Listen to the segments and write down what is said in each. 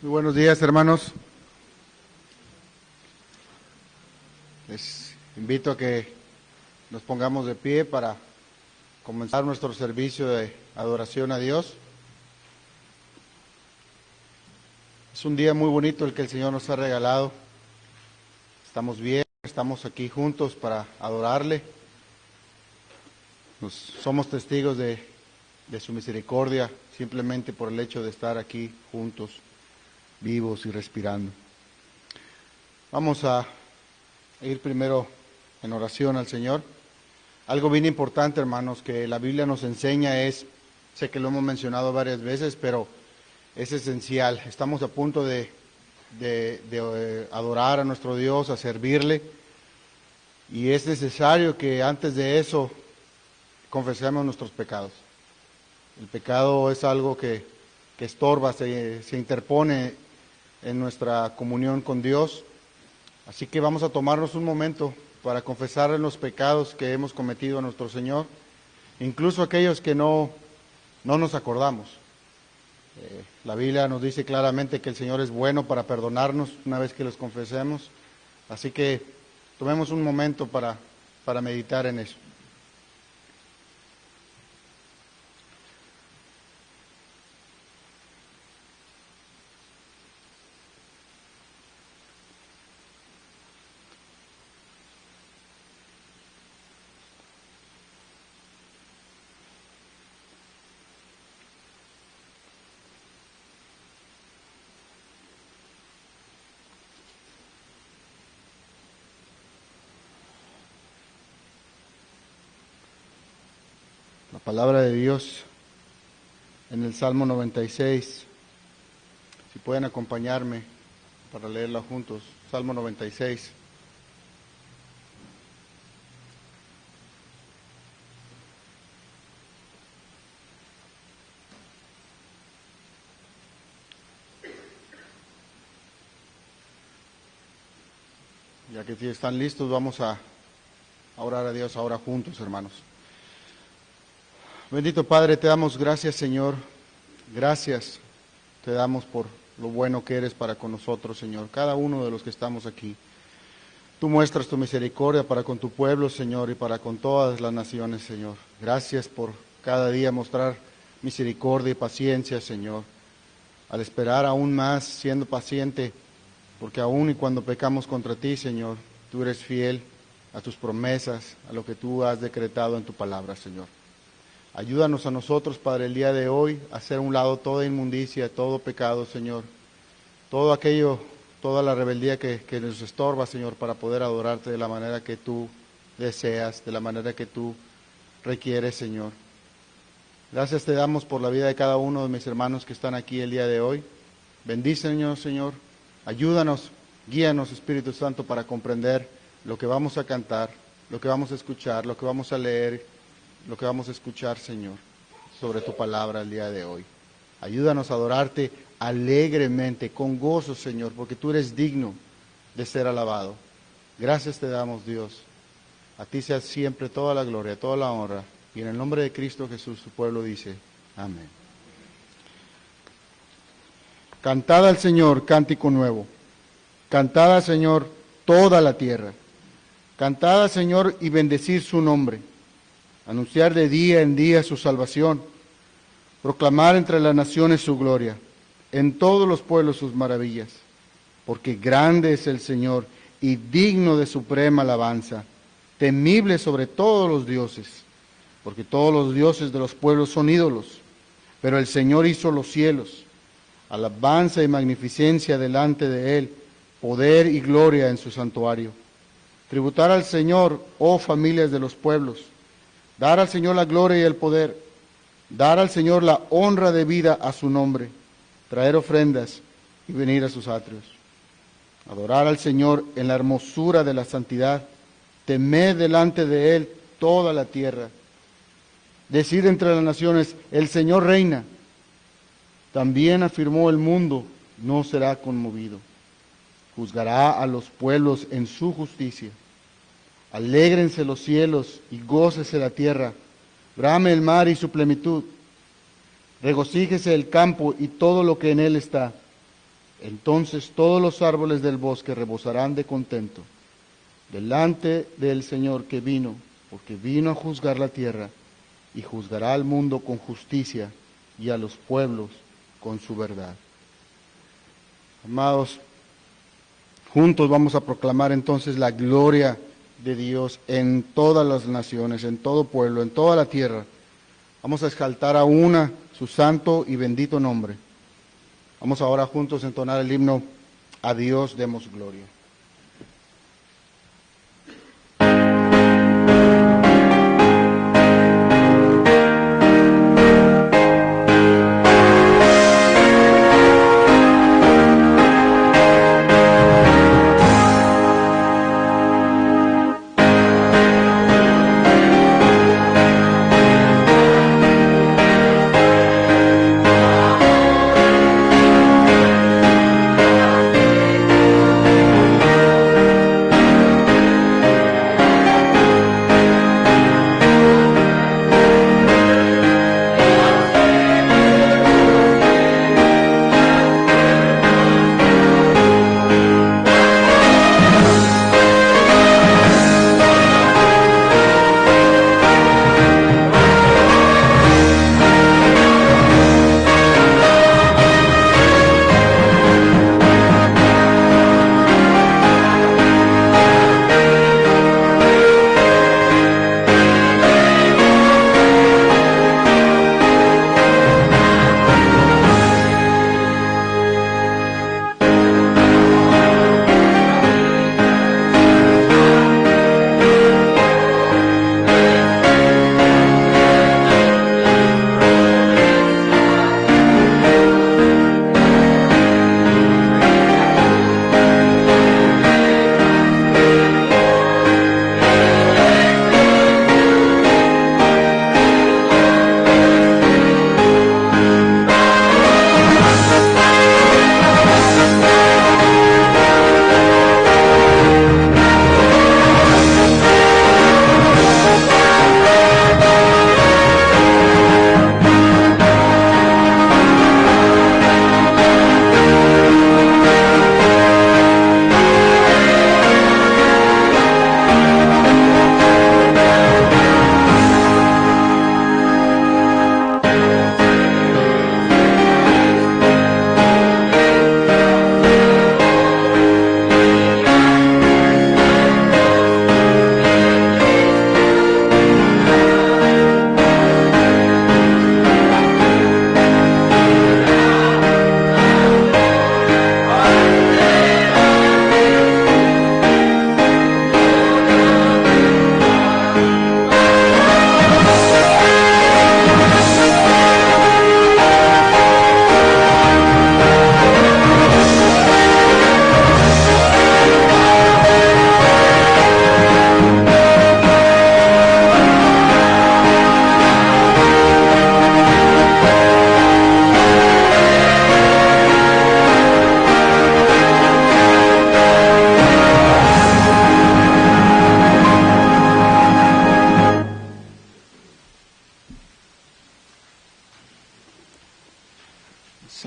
Muy buenos días, hermanos. Les invito a que nos pongamos de pie para comenzar nuestro servicio de adoración a Dios. Es un día muy bonito el que el Señor nos ha regalado. Estamos bien, estamos aquí juntos para adorarle. Somos testigos de su misericordia simplemente por el hecho de estar aquí juntos, vivos y respirando. Vamos a ir primero en oración al Señor. Algo bien importante, hermanos, que la Biblia nos enseña es, sé que lo hemos mencionado varias veces, pero es esencial. Estamos a punto de adorar a nuestro Dios, a servirle, y es necesario que antes de eso confesemos nuestros pecados. El pecado es algo que estorba, se interpone en nuestra comunión con Dios. Así que vamos a tomarnos un momento para confesar los pecados que hemos cometido a nuestro Señor, incluso aquellos que no nos acordamos. La Biblia nos dice claramente que el Señor es bueno para perdonarnos una vez que los confesemos. Así que tomemos un momento para meditar en eso. La palabra de Dios en el Salmo 96, si pueden acompañarme para leerla juntos, Salmo 96. Ya que si están listos, vamos a orar a Dios ahora juntos, hermanos. Bendito Padre, te damos gracias, Señor. Gracias te damos por lo bueno que eres para con nosotros, Señor. Cada uno de los que estamos aquí. Tú muestras tu misericordia para con tu pueblo, Señor, y para con todas las naciones, Señor. Gracias por cada día mostrar misericordia y paciencia, Señor. Al esperar aún más, siendo paciente, porque aún y cuando pecamos contra ti, Señor, tú eres fiel a tus promesas, a lo que tú has decretado en tu palabra, Señor. Ayúdanos a nosotros, Padre, el día de hoy, a hacer a un lado toda inmundicia, todo pecado, Señor. Todo aquello, toda la rebeldía que nos estorba, Señor, para poder adorarte de la manera que tú deseas, de la manera que tú requieres, Señor. Gracias te damos por la vida de cada uno de mis hermanos que están aquí el día de hoy. Bendícenos, Señor. Ayúdanos, guíanos, Espíritu Santo, para comprender lo que vamos a cantar, lo que vamos a escuchar, lo que vamos a leer, lo que vamos a escuchar, Señor, sobre tu palabra el día de hoy. Ayúdanos a adorarte alegremente, con gozo, Señor, porque tú eres digno de ser alabado. Gracias te damos, Dios. A ti sea siempre toda la gloria, toda la honra. Y en el nombre de Cristo Jesús, su pueblo dice, amén. Cantad al Señor cántico nuevo. Cantad al Señor toda la tierra. Cantad al Señor y bendecid su nombre. Anunciar de día en día su salvación. Proclamar entre las naciones su gloria. En todos los pueblos sus maravillas. Porque grande es el Señor y digno de suprema alabanza. Temible sobre todos los dioses. Porque todos los dioses de los pueblos son ídolos. Pero el Señor hizo los cielos. Alabanza y magnificencia delante de Él, poder y gloria en su santuario. Tributar al Señor, oh familias de los pueblos, dar al Señor la gloria y el poder, dar al Señor la honra debida a su nombre, traer ofrendas y venir a sus atrios. Adorar al Señor en la hermosura de la santidad, temed delante de Él toda la tierra. Decid entre las naciones, el Señor reina. También afirmó el mundo, no será conmovido. Juzgará a los pueblos en su justicia. Alégrense los cielos y gócese la tierra. Brame el mar y su plenitud. Regocíjese el campo y todo lo que en él está. Entonces todos los árboles del bosque rebosarán de contento delante del Señor que vino, porque vino a juzgar la tierra y juzgará al mundo con justicia y a los pueblos con su verdad. Amados, juntos vamos a proclamar entonces la gloria de Dios en todas las naciones, en todo pueblo, en toda la tierra. Vamos a exaltar a una su santo y bendito nombre. Vamos ahora juntos a entonar el himno A Dios demos gloria.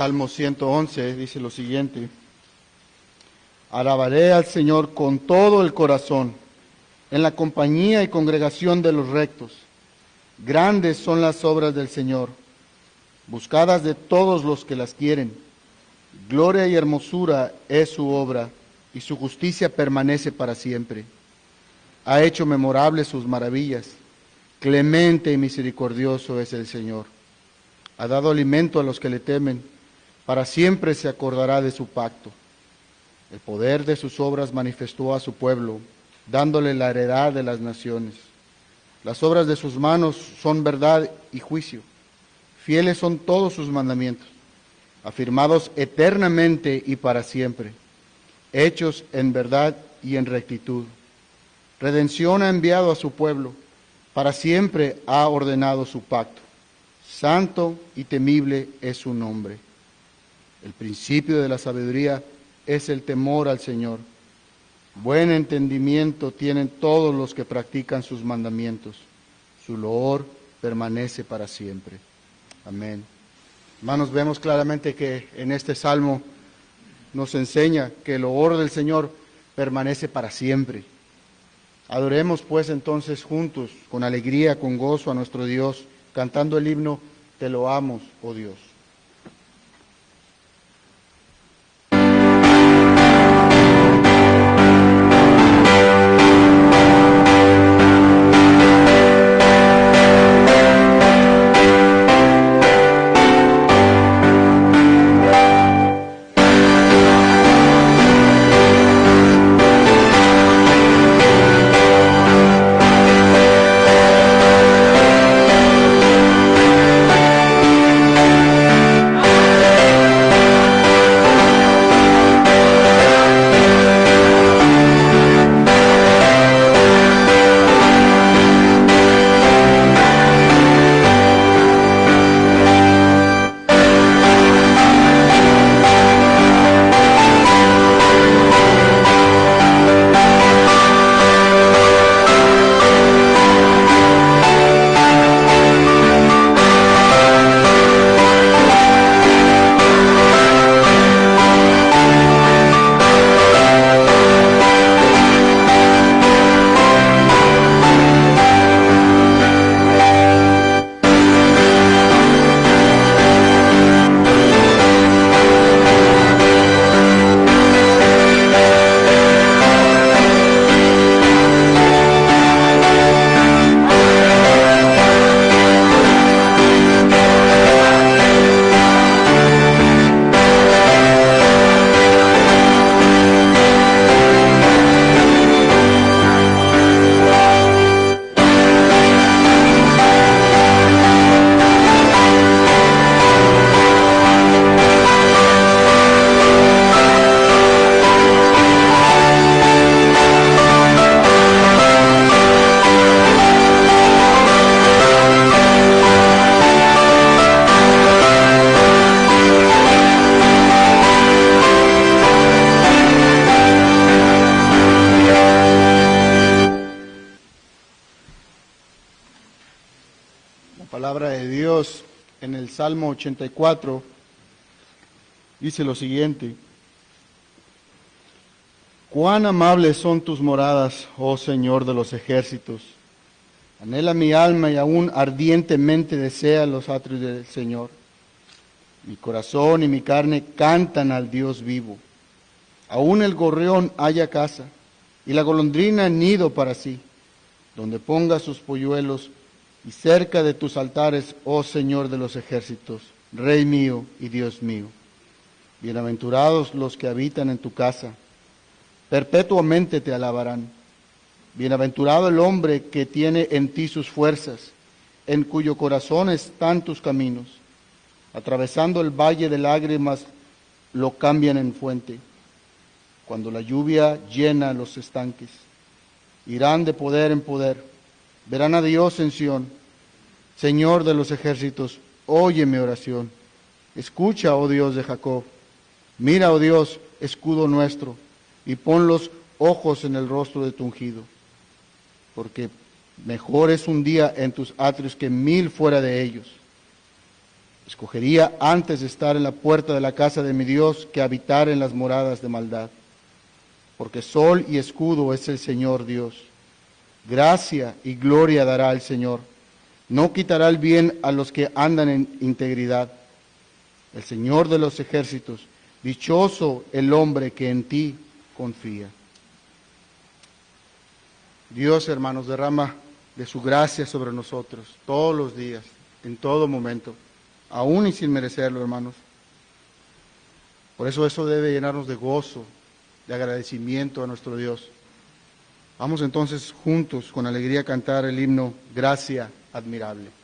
Salmo 111 dice lo siguiente: alabaré al Señor con todo el corazón, en la compañía y congregación de los rectos. Grandes son las obras del Señor, buscadas de todos los que las quieren. Gloria y hermosura es su obra, y su justicia permanece para siempre. Ha hecho memorables sus maravillas. Clemente y misericordioso es el Señor. Ha dado alimento a los que le temen. Para siempre se acordará de su pacto. El poder de sus obras manifestó a su pueblo, dándole la heredad de las naciones. Las obras de sus manos son verdad y juicio. Fieles son todos sus mandamientos, afirmados eternamente y para siempre, hechos en verdad y en rectitud. Redención ha enviado a su pueblo, para siempre ha ordenado su pacto. Santo y temible es su nombre. El principio de la sabiduría es el temor al Señor. Buen entendimiento tienen todos los que practican sus mandamientos. Su loor permanece para siempre. Amén. Hermanos, vemos claramente que en este salmo nos enseña que el loor del Señor permanece para siempre. Adoremos pues entonces juntos, con alegría, con gozo a nuestro Dios, cantando el himno Te loamos, oh Dios. Palabra de Dios en el Salmo 84 dice lo siguiente: Cuán amables son tus moradas, oh Señor de los ejércitos. Anhela mi alma y aún ardientemente desea los atrios del Señor. Mi corazón y mi carne cantan al Dios vivo. Aún el gorrión halla casa y la golondrina nido para sí, donde ponga sus polluelos, y cerca de tus altares, oh Señor de los ejércitos, Rey mío y Dios mío. Bienaventurados los que habitan en tu casa, perpetuamente te alabarán. Bienaventurado el hombre que tiene en ti sus fuerzas, en cuyo corazón están tus caminos. Atravesando el valle de lágrimas, lo cambian en fuente. Cuando la lluvia llena los estanques, irán de poder en poder. Verán a Dios en Sión. Señor de los ejércitos, oye mi oración. Escucha, oh Dios de Jacob. Mira, oh Dios, escudo nuestro, y pon los ojos en el rostro de tu ungido. Porque mejor es un día en tus atrios que 1000 fuera de ellos. Escogería antes estar en la puerta de la casa de mi Dios que habitar en las moradas de maldad. Porque sol y escudo es el Señor Dios. Gracia y gloria dará el Señor. No quitará el bien a los que andan en integridad. El Señor de los ejércitos, dichoso el hombre que en ti confía. Dios, hermanos, derrama de su gracia sobre nosotros todos los días, en todo momento, aún y sin merecerlo, hermanos. Por eso debe llenarnos de gozo, de agradecimiento a nuestro Dios. Vamos entonces juntos con alegría a cantar el himno Gracia Admirable.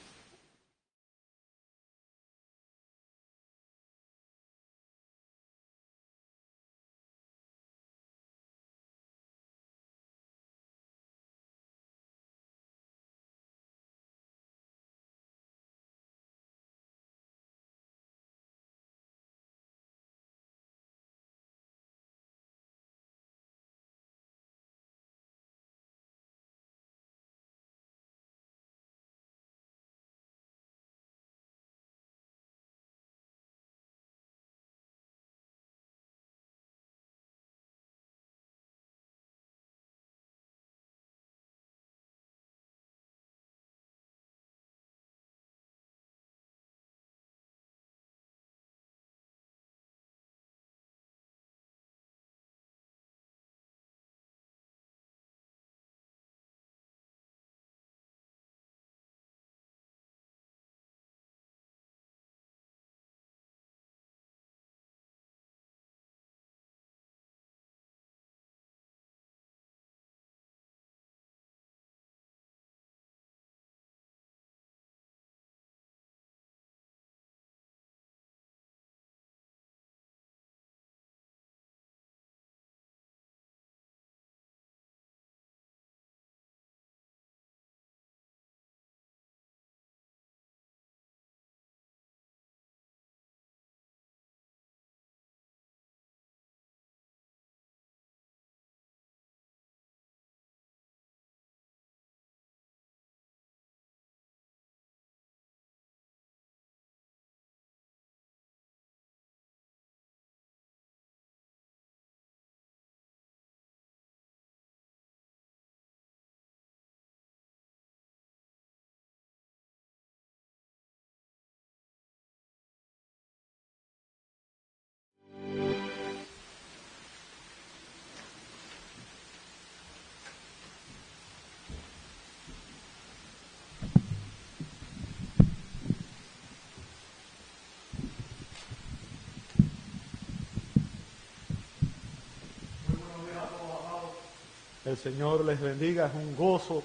El Señor les bendiga, es un gozo,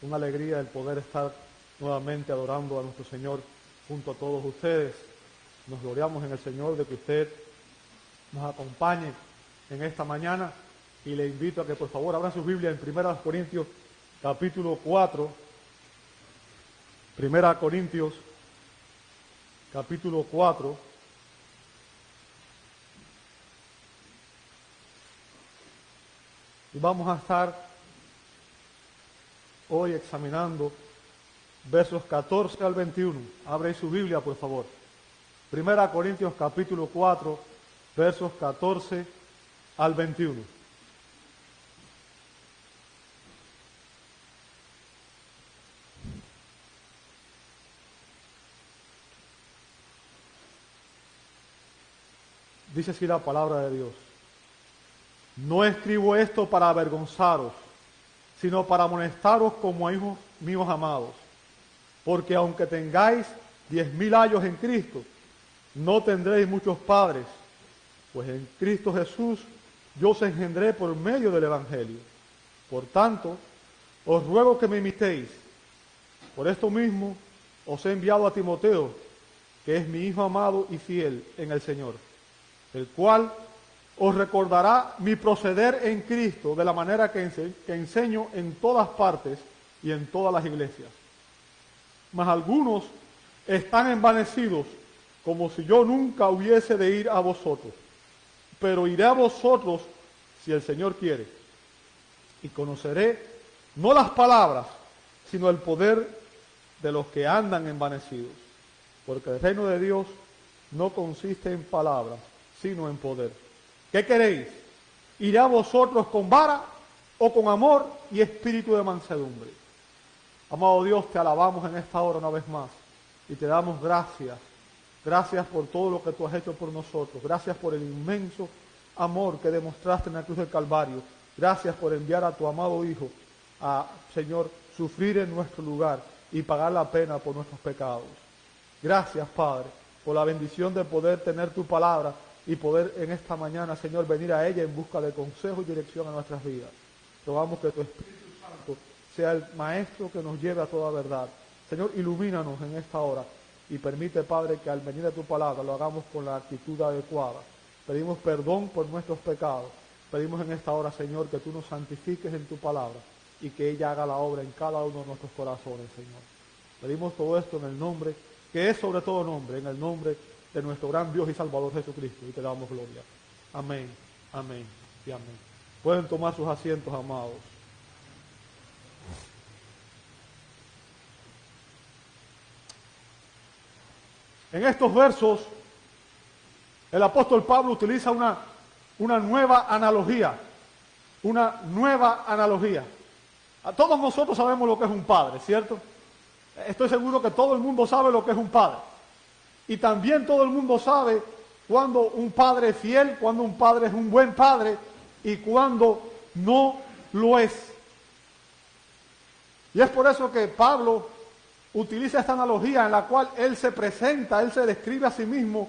una alegría el poder estar nuevamente adorando a nuestro Señor junto a todos ustedes. Nos gloriamos en el Señor de que usted nos acompañe en esta mañana y le invito a que por favor abran sus Biblias en 1 Corintios capítulo 4. 1 Corintios capítulo 4. Y vamos a estar hoy examinando versos 14 al 21. Abre su Biblia, por favor. 1 Corintios capítulo 4, versos 14 al 21. Dice así la palabra de Dios. No escribo esto para avergonzaros, sino para amonestaros como a hijos míos amados. Porque aunque tengáis 10,000 años en Cristo, no tendréis muchos padres, pues en Cristo Jesús yo os engendré por medio del Evangelio. Por tanto, os ruego que me imitéis. Por esto mismo os he enviado a Timoteo, que es mi hijo amado y fiel en el Señor, el cual os recordará mi proceder en Cristo de la manera que enseño en todas partes y en todas las iglesias. Mas algunos están envanecidos, como si yo nunca hubiese de ir a vosotros. Pero iré a vosotros si el Señor quiere, y conoceré no las palabras, sino el poder de los que andan envanecidos. Porque el reino de Dios no consiste en palabras, sino en poder. ¿Qué queréis? ¿Iré a vosotros con vara o con amor y espíritu de mansedumbre? Amado Dios, te alabamos en esta hora una vez más y te damos gracias. Gracias por todo lo que tú has hecho por nosotros. Gracias por el inmenso amor que demostraste en la cruz del Calvario. Gracias por enviar a tu amado Hijo a, Señor, sufrir en nuestro lugar y pagar la pena por nuestros pecados. Gracias, Padre, por la bendición de poder tener tu palabra y poder en esta mañana, Señor, venir a ella en busca de consejo y dirección a nuestras vidas. Rogamos que tu Espíritu Santo sea el maestro que nos lleve a toda verdad. Señor, ilumínanos en esta hora y permite, Padre, que al venir a tu palabra lo hagamos con la actitud adecuada. Pedimos perdón por nuestros pecados. Pedimos en esta hora, Señor, que tú nos santifiques en tu palabra y que ella haga la obra en cada uno de nuestros corazones, Señor. Pedimos todo esto en el nombre, que es sobre todo nombre, en el nombre de nuestro gran Dios y Salvador Jesucristo, y te damos gloria. Amén, amén y amén. Pueden tomar sus asientos, amados. En estos versos, el apóstol Pablo utiliza una nueva analogía. Una nueva analogía. A todos nosotros sabemos lo que es un padre, ¿cierto? Estoy seguro que todo el mundo sabe lo que es un padre. Y también todo el mundo sabe cuando un padre es fiel, cuando un padre es un buen padre y cuando no lo es. Y es por eso que Pablo utiliza esta analogía en la cual él se presenta, él se describe a sí mismo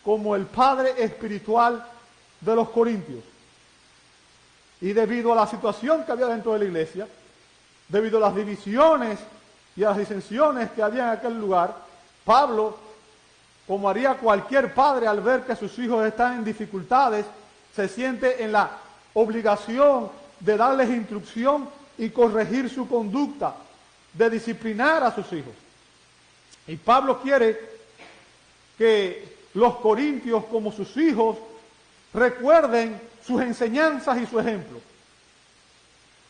como el padre espiritual de los corintios. Y debido a la situación que había dentro de la iglesia, debido a las divisiones y a las disensiones que había en aquel lugar, Pablo, como haría cualquier padre al ver que sus hijos están en dificultades, se siente en la obligación de darles instrucción y corregir su conducta, de disciplinar a sus hijos. Y Pablo quiere que los corintios, como sus hijos, recuerden sus enseñanzas y su ejemplo.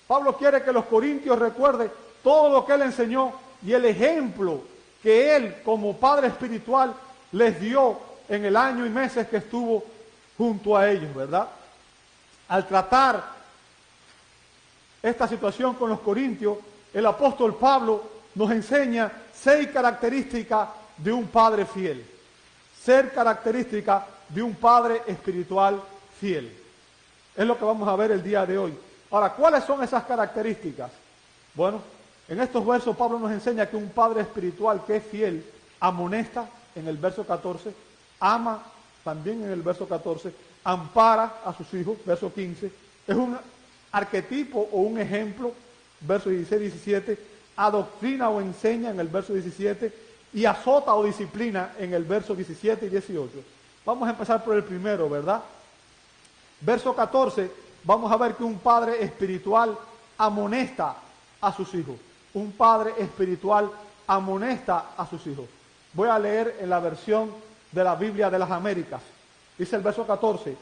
Pablo quiere que los corintios recuerden todo lo que él enseñó y el ejemplo que él, como padre espiritual, les dio en el año y meses que estuvo junto a ellos, ¿verdad? Al tratar esta situación con los corintios, el apóstol Pablo nos enseña 6 características de un padre fiel. 6 características de un padre espiritual fiel. Es lo que vamos a ver el día de hoy. Ahora, ¿cuáles son esas características? Bueno, en estos versos Pablo nos enseña que un padre espiritual que es fiel amonesta en el verso 14, ama también en el verso 14, ampara a sus hijos, verso 15, es un arquetipo o un ejemplo, versos 16 y 17, adoctrina o enseña en el verso 17 y azota o disciplina en el verso 17 y 18. Vamos a empezar por el primero, ¿verdad? Verso 14, vamos a ver que un padre espiritual amonesta a sus hijos. Un padre espiritual amonesta a sus hijos. Voy a leer en la versión de la Biblia de las Américas. Dice el verso 14,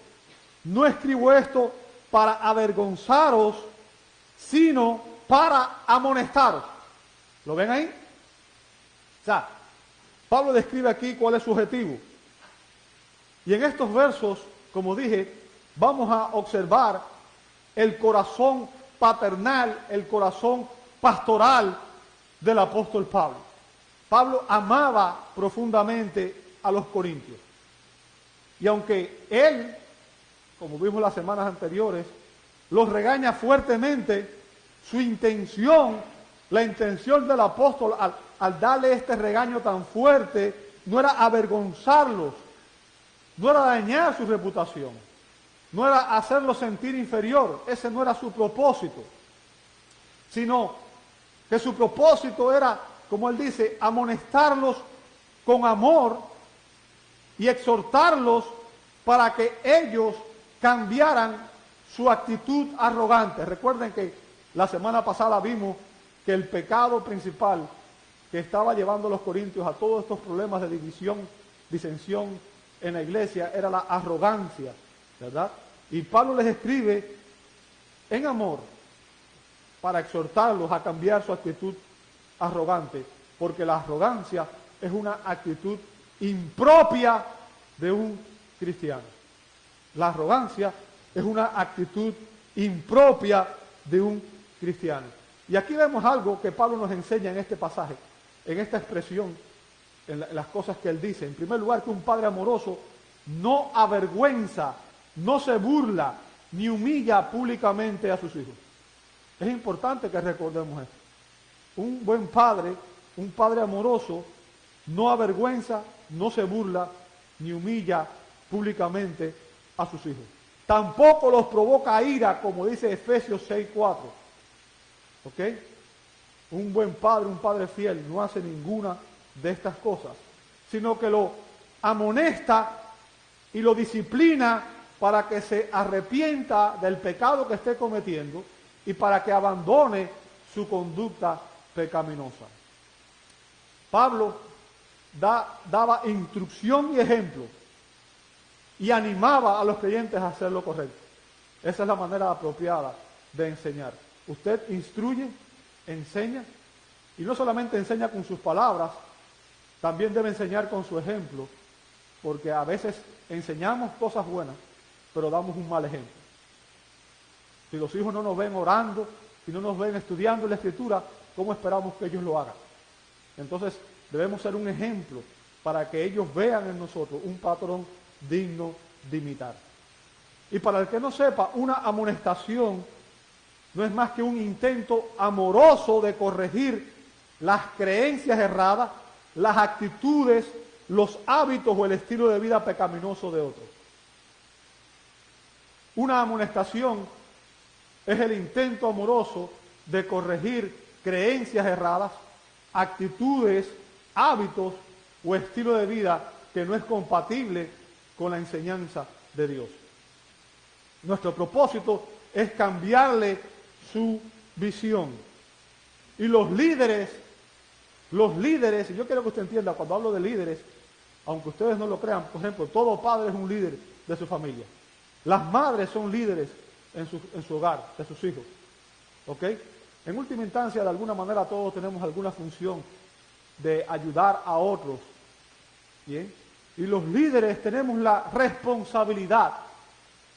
no escribo esto para avergonzaros, sino para amonestaros. ¿Lo ven ahí? O sea, Pablo describe aquí cuál es su objetivo. Y en estos versos, como dije, vamos a observar el corazón paternal, el corazón pastoral del apóstol Pablo. Pablo amaba profundamente a los corintios. Y aunque él, como vimos las semanas anteriores, los regaña fuertemente, su intención, la intención del apóstol al darle este regaño tan fuerte, no era avergonzarlos, no era dañar su reputación, no era hacerlos sentir inferior, ese no era su propósito, sino que su propósito era, como él dice, amonestarlos con amor y exhortarlos para que ellos cambiaran su actitud arrogante. Recuerden que la semana pasada vimos que el pecado principal que estaba llevando a los corintios a todos estos problemas de división, disensión en la iglesia era la arrogancia, ¿verdad? Y Pablo les escribe en amor para exhortarlos a cambiar su actitud arrogante, porque la arrogancia es una actitud impropia de un cristiano. La arrogancia es una actitud impropia de un cristiano. Y aquí vemos algo que Pablo nos enseña en este pasaje, en esta expresión, en las cosas que él dice. En primer lugar, que un padre amoroso no avergüenza, no se burla, ni humilla públicamente a sus hijos. Es importante que recordemos esto. Un buen padre, un padre amoroso, no avergüenza, no se burla, ni humilla públicamente a sus hijos. Tampoco los provoca ira, como dice Efesios 6:4. ¿Ok? Un buen padre, un padre fiel, no hace ninguna de estas cosas, sino que lo amonesta y lo disciplina para que se arrepienta del pecado que esté cometiendo y para que abandone su conducta pecaminosa. Pablo daba instrucción y ejemplo y animaba a los creyentes a hacer lo correcto. Esa es la manera apropiada de enseñar. Usted instruye, enseña, y no solamente enseña con sus palabras, también debe enseñar con su ejemplo, porque a veces enseñamos cosas buenas, pero damos un mal ejemplo. Si los hijos no nos ven orando, si no nos ven estudiando la Escritura, ¿cómo esperamos que ellos lo hagan? Entonces, debemos ser un ejemplo para que ellos vean en nosotros un patrón digno de imitar. Y para el que no sepa, una amonestación no es más que un intento amoroso de corregir las creencias erradas, las actitudes, los hábitos o el estilo de vida pecaminoso de otros. Una amonestación es el intento amoroso de corregir creencias erradas, actitudes, hábitos o estilo de vida que no es compatible con la enseñanza de Dios. Nuestro propósito es cambiarle su visión. Y los líderes, y yo quiero que usted entienda, cuando hablo de líderes, aunque ustedes no lo crean, por ejemplo, todo padre es un líder de su familia. Las madres son líderes en su hogar, de sus hijos. ¿Ok? En última instancia, de alguna manera, todos tenemos alguna función de ayudar a otros. ¿Bien? Y los líderes tenemos la responsabilidad,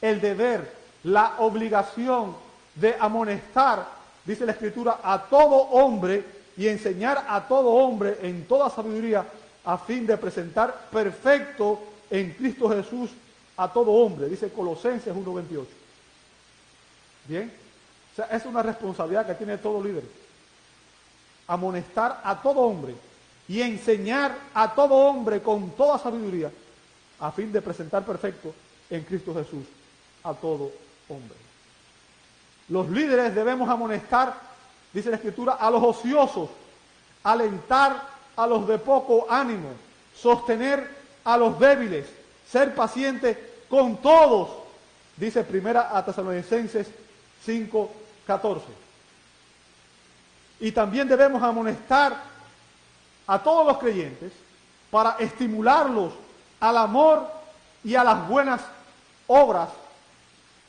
el deber, la obligación de amonestar, dice la Escritura, a todo hombre y enseñar a todo hombre en toda sabiduría a fin de presentar perfecto en Cristo Jesús a todo hombre, dice Colosenses 1:28. ¿Bien? O sea, es una responsabilidad que tiene todo líder. Amonestar a todo hombre y enseñar a todo hombre con toda sabiduría a fin de presentar perfecto en Cristo Jesús a todo hombre. Los líderes debemos amonestar, dice la Escritura, a los ociosos, alentar a los de poco ánimo, sostener a los débiles, ser pacientes con todos, dice Primera a Tesalonicenses 5:14. Y también debemos amonestar a todos los creyentes para estimularlos al amor y a las buenas obras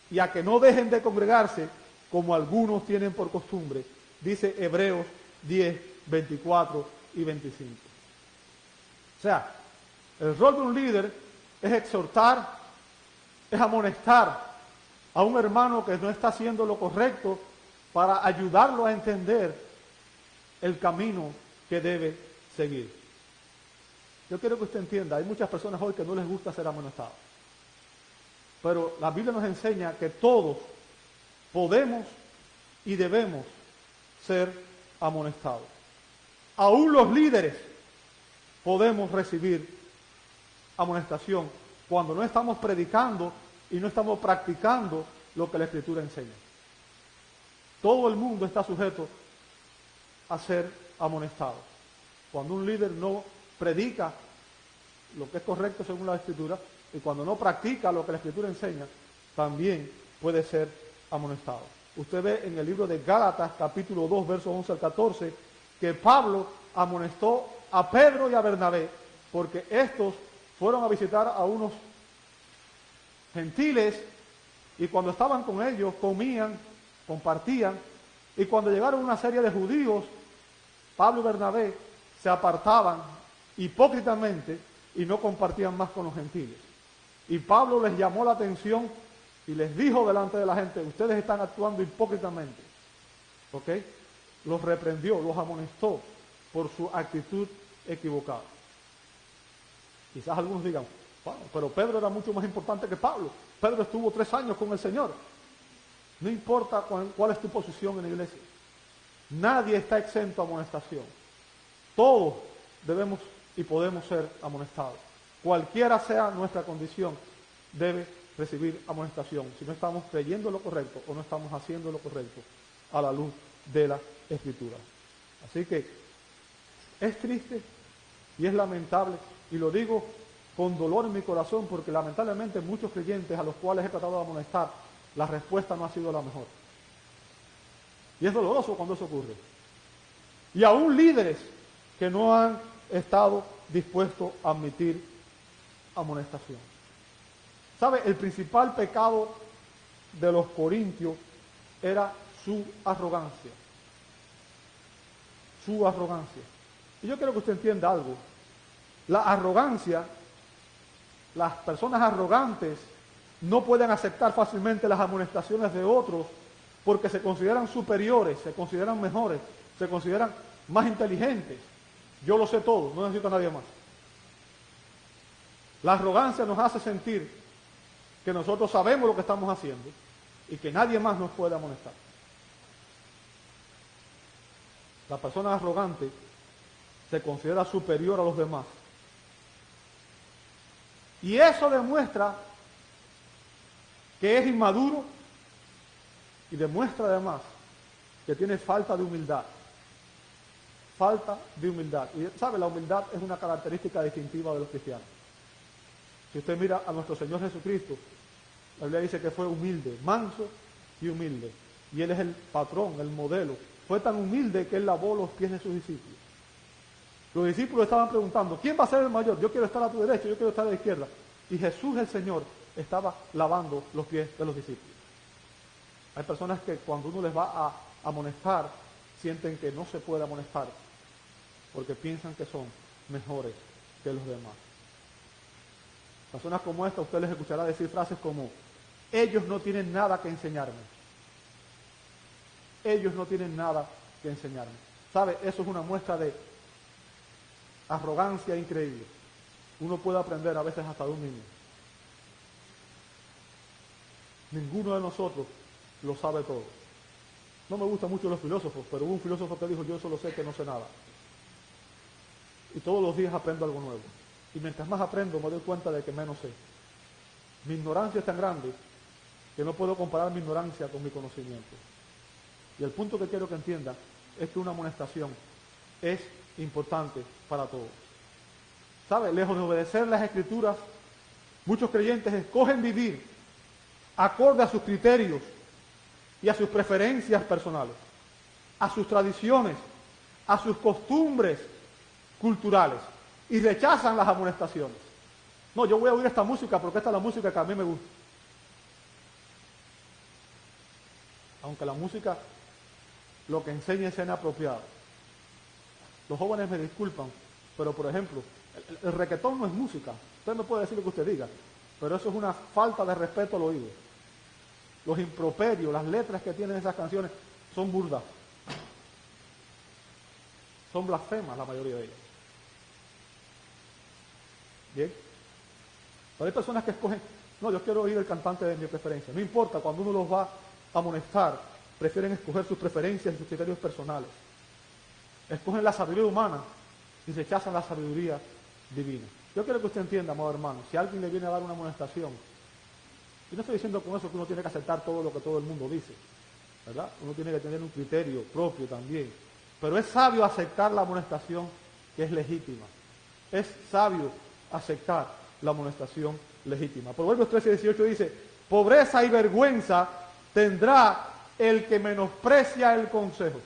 y a que no dejen de congregarse como algunos tienen por costumbre, dice Hebreos 10, 24 y 25. O sea, el rol de un líder es exhortar, es amonestar a un hermano que no está haciendo lo correcto para ayudarlo a entender el camino que debe seguir. Yo quiero que usted entienda, hay muchas personas hoy que no les gusta ser amonestados. Pero la Biblia nos enseña que todos podemos y debemos ser amonestados. Aún los líderes podemos recibir amonestación cuando no estamos predicando y no estamos practicando lo que la Escritura enseña. Todo el mundo está sujeto a ser amonestado. Cuando un líder no predica lo que es correcto según la Escritura y cuando no practica lo que la Escritura enseña, también puede ser amonestado. Usted ve en el libro de Gálatas, capítulo 2, versos 11 al 14, que Pablo amonestó a Pedro y a Bernabé porque estos fueron a visitar a unos gentiles y cuando estaban con ellos comían, compartían, y cuando llegaron una serie de judíos, Pablo y Bernabé se apartaban hipócritamente y no compartían más con los gentiles. Y Pablo les llamó la atención y les dijo delante de la gente, ustedes están actuando hipócritamente. ¿Ok? Los reprendió, los amonestó por su actitud equivocada. Quizás algunos digan, bueno, pero Pedro era mucho más importante que Pablo. Pedro estuvo 3 años con el Señor. No importa cuál es tu posición en la iglesia. Nadie está exento a amonestación. Todos debemos y podemos ser amonestados. Cualquiera sea nuestra condición, debe recibir amonestación. Si no estamos creyendo lo correcto o no estamos haciendo lo correcto a la luz de la Escritura. Así que es triste y es lamentable, y lo digo con dolor en mi corazón, porque lamentablemente muchos creyentes a los cuales he tratado de amonestar, la respuesta no ha sido la mejor. Y es doloroso cuando eso ocurre. Y aún líderes que no han estado dispuestos a admitir amonestación. ¿Sabe? El principal pecado de los corintios era su arrogancia. Su arrogancia. Y yo quiero que usted entienda algo. La arrogancia, las personas arrogantes no pueden aceptar fácilmente las amonestaciones de otros porque se consideran superiores, se consideran mejores, se consideran más inteligentes. Yo lo sé todo, no necesito a nadie más. La arrogancia nos hace sentir que nosotros sabemos lo que estamos haciendo y que nadie más nos puede amonestar. La persona arrogante se considera superior a los demás. Y eso demuestra que es inmaduro y demuestra además que tiene falta de humildad. Falta de humildad. Y sabe, la humildad es una característica distintiva de los cristianos. Si usted mira a nuestro Señor Jesucristo, la Biblia dice que fue humilde, manso y humilde. Y Él es el patrón, el modelo. Fue tan humilde que Él lavó los pies de sus discípulos. Los discípulos estaban preguntando, ¿quién va a ser el mayor? Yo quiero estar a tu derecha, yo quiero estar a la izquierda. Y Jesús el Señor estaba lavando los pies de los discípulos. Hay personas que cuando uno les va a amonestar, sienten que no se puede amonestar, porque piensan que son mejores que los demás. Personas como esta, usted les escuchará decir frases como, ellos no tienen nada que enseñarme. Ellos no tienen nada que enseñarme. ¿Sabe? Eso es una muestra de arrogancia increíble. Uno puede aprender a veces hasta de un niño. Ninguno de nosotros lo sabe todo. No me gustan mucho los filósofos, pero hubo un filósofo que dijo, yo solo sé que no sé nada. Y todos los días aprendo algo nuevo. Y mientras más aprendo, me doy cuenta de que menos sé. Mi ignorancia es tan grande que no puedo comparar mi ignorancia con mi conocimiento. Y el punto que quiero que entienda es que una amonestación es importante para todos. ¿Sabe? Lejos de obedecer las Escrituras, muchos creyentes escogen vivir acorde a sus criterios y a sus preferencias personales, a sus tradiciones, a sus costumbres culturales, y rechazan las amonestaciones. No, yo voy a oír esta música porque esta es la música que a mí me gusta. Aunque la música lo que enseña es inapropiado. Los jóvenes me disculpan, pero por ejemplo, el reggaetón no es música. Usted me puede decir lo que usted diga, pero eso es una falta de respeto al oído. Los improperios, las letras que tienen esas canciones son burdas. Son blasfemas la mayoría de ellas. Bien. Pero hay personas que escogen, no, yo quiero oír el cantante de mi preferencia. No importa, cuando uno los va a amonestar, prefieren escoger sus preferencias y sus criterios personales. Escogen la sabiduría humana y rechazan la sabiduría divina. Yo quiero que usted entienda, amado hermano, si alguien le viene a dar una amonestación, y no estoy diciendo con eso que uno tiene que aceptar todo lo que todo el mundo dice, ¿verdad? Uno tiene que tener un criterio propio también. Pero es sabio aceptar la amonestación que es legítima. Es sabio aceptar la amonestación legítima. Proverbios 13:18 dice, pobreza y vergüenza tendrá el que menosprecia el consejo.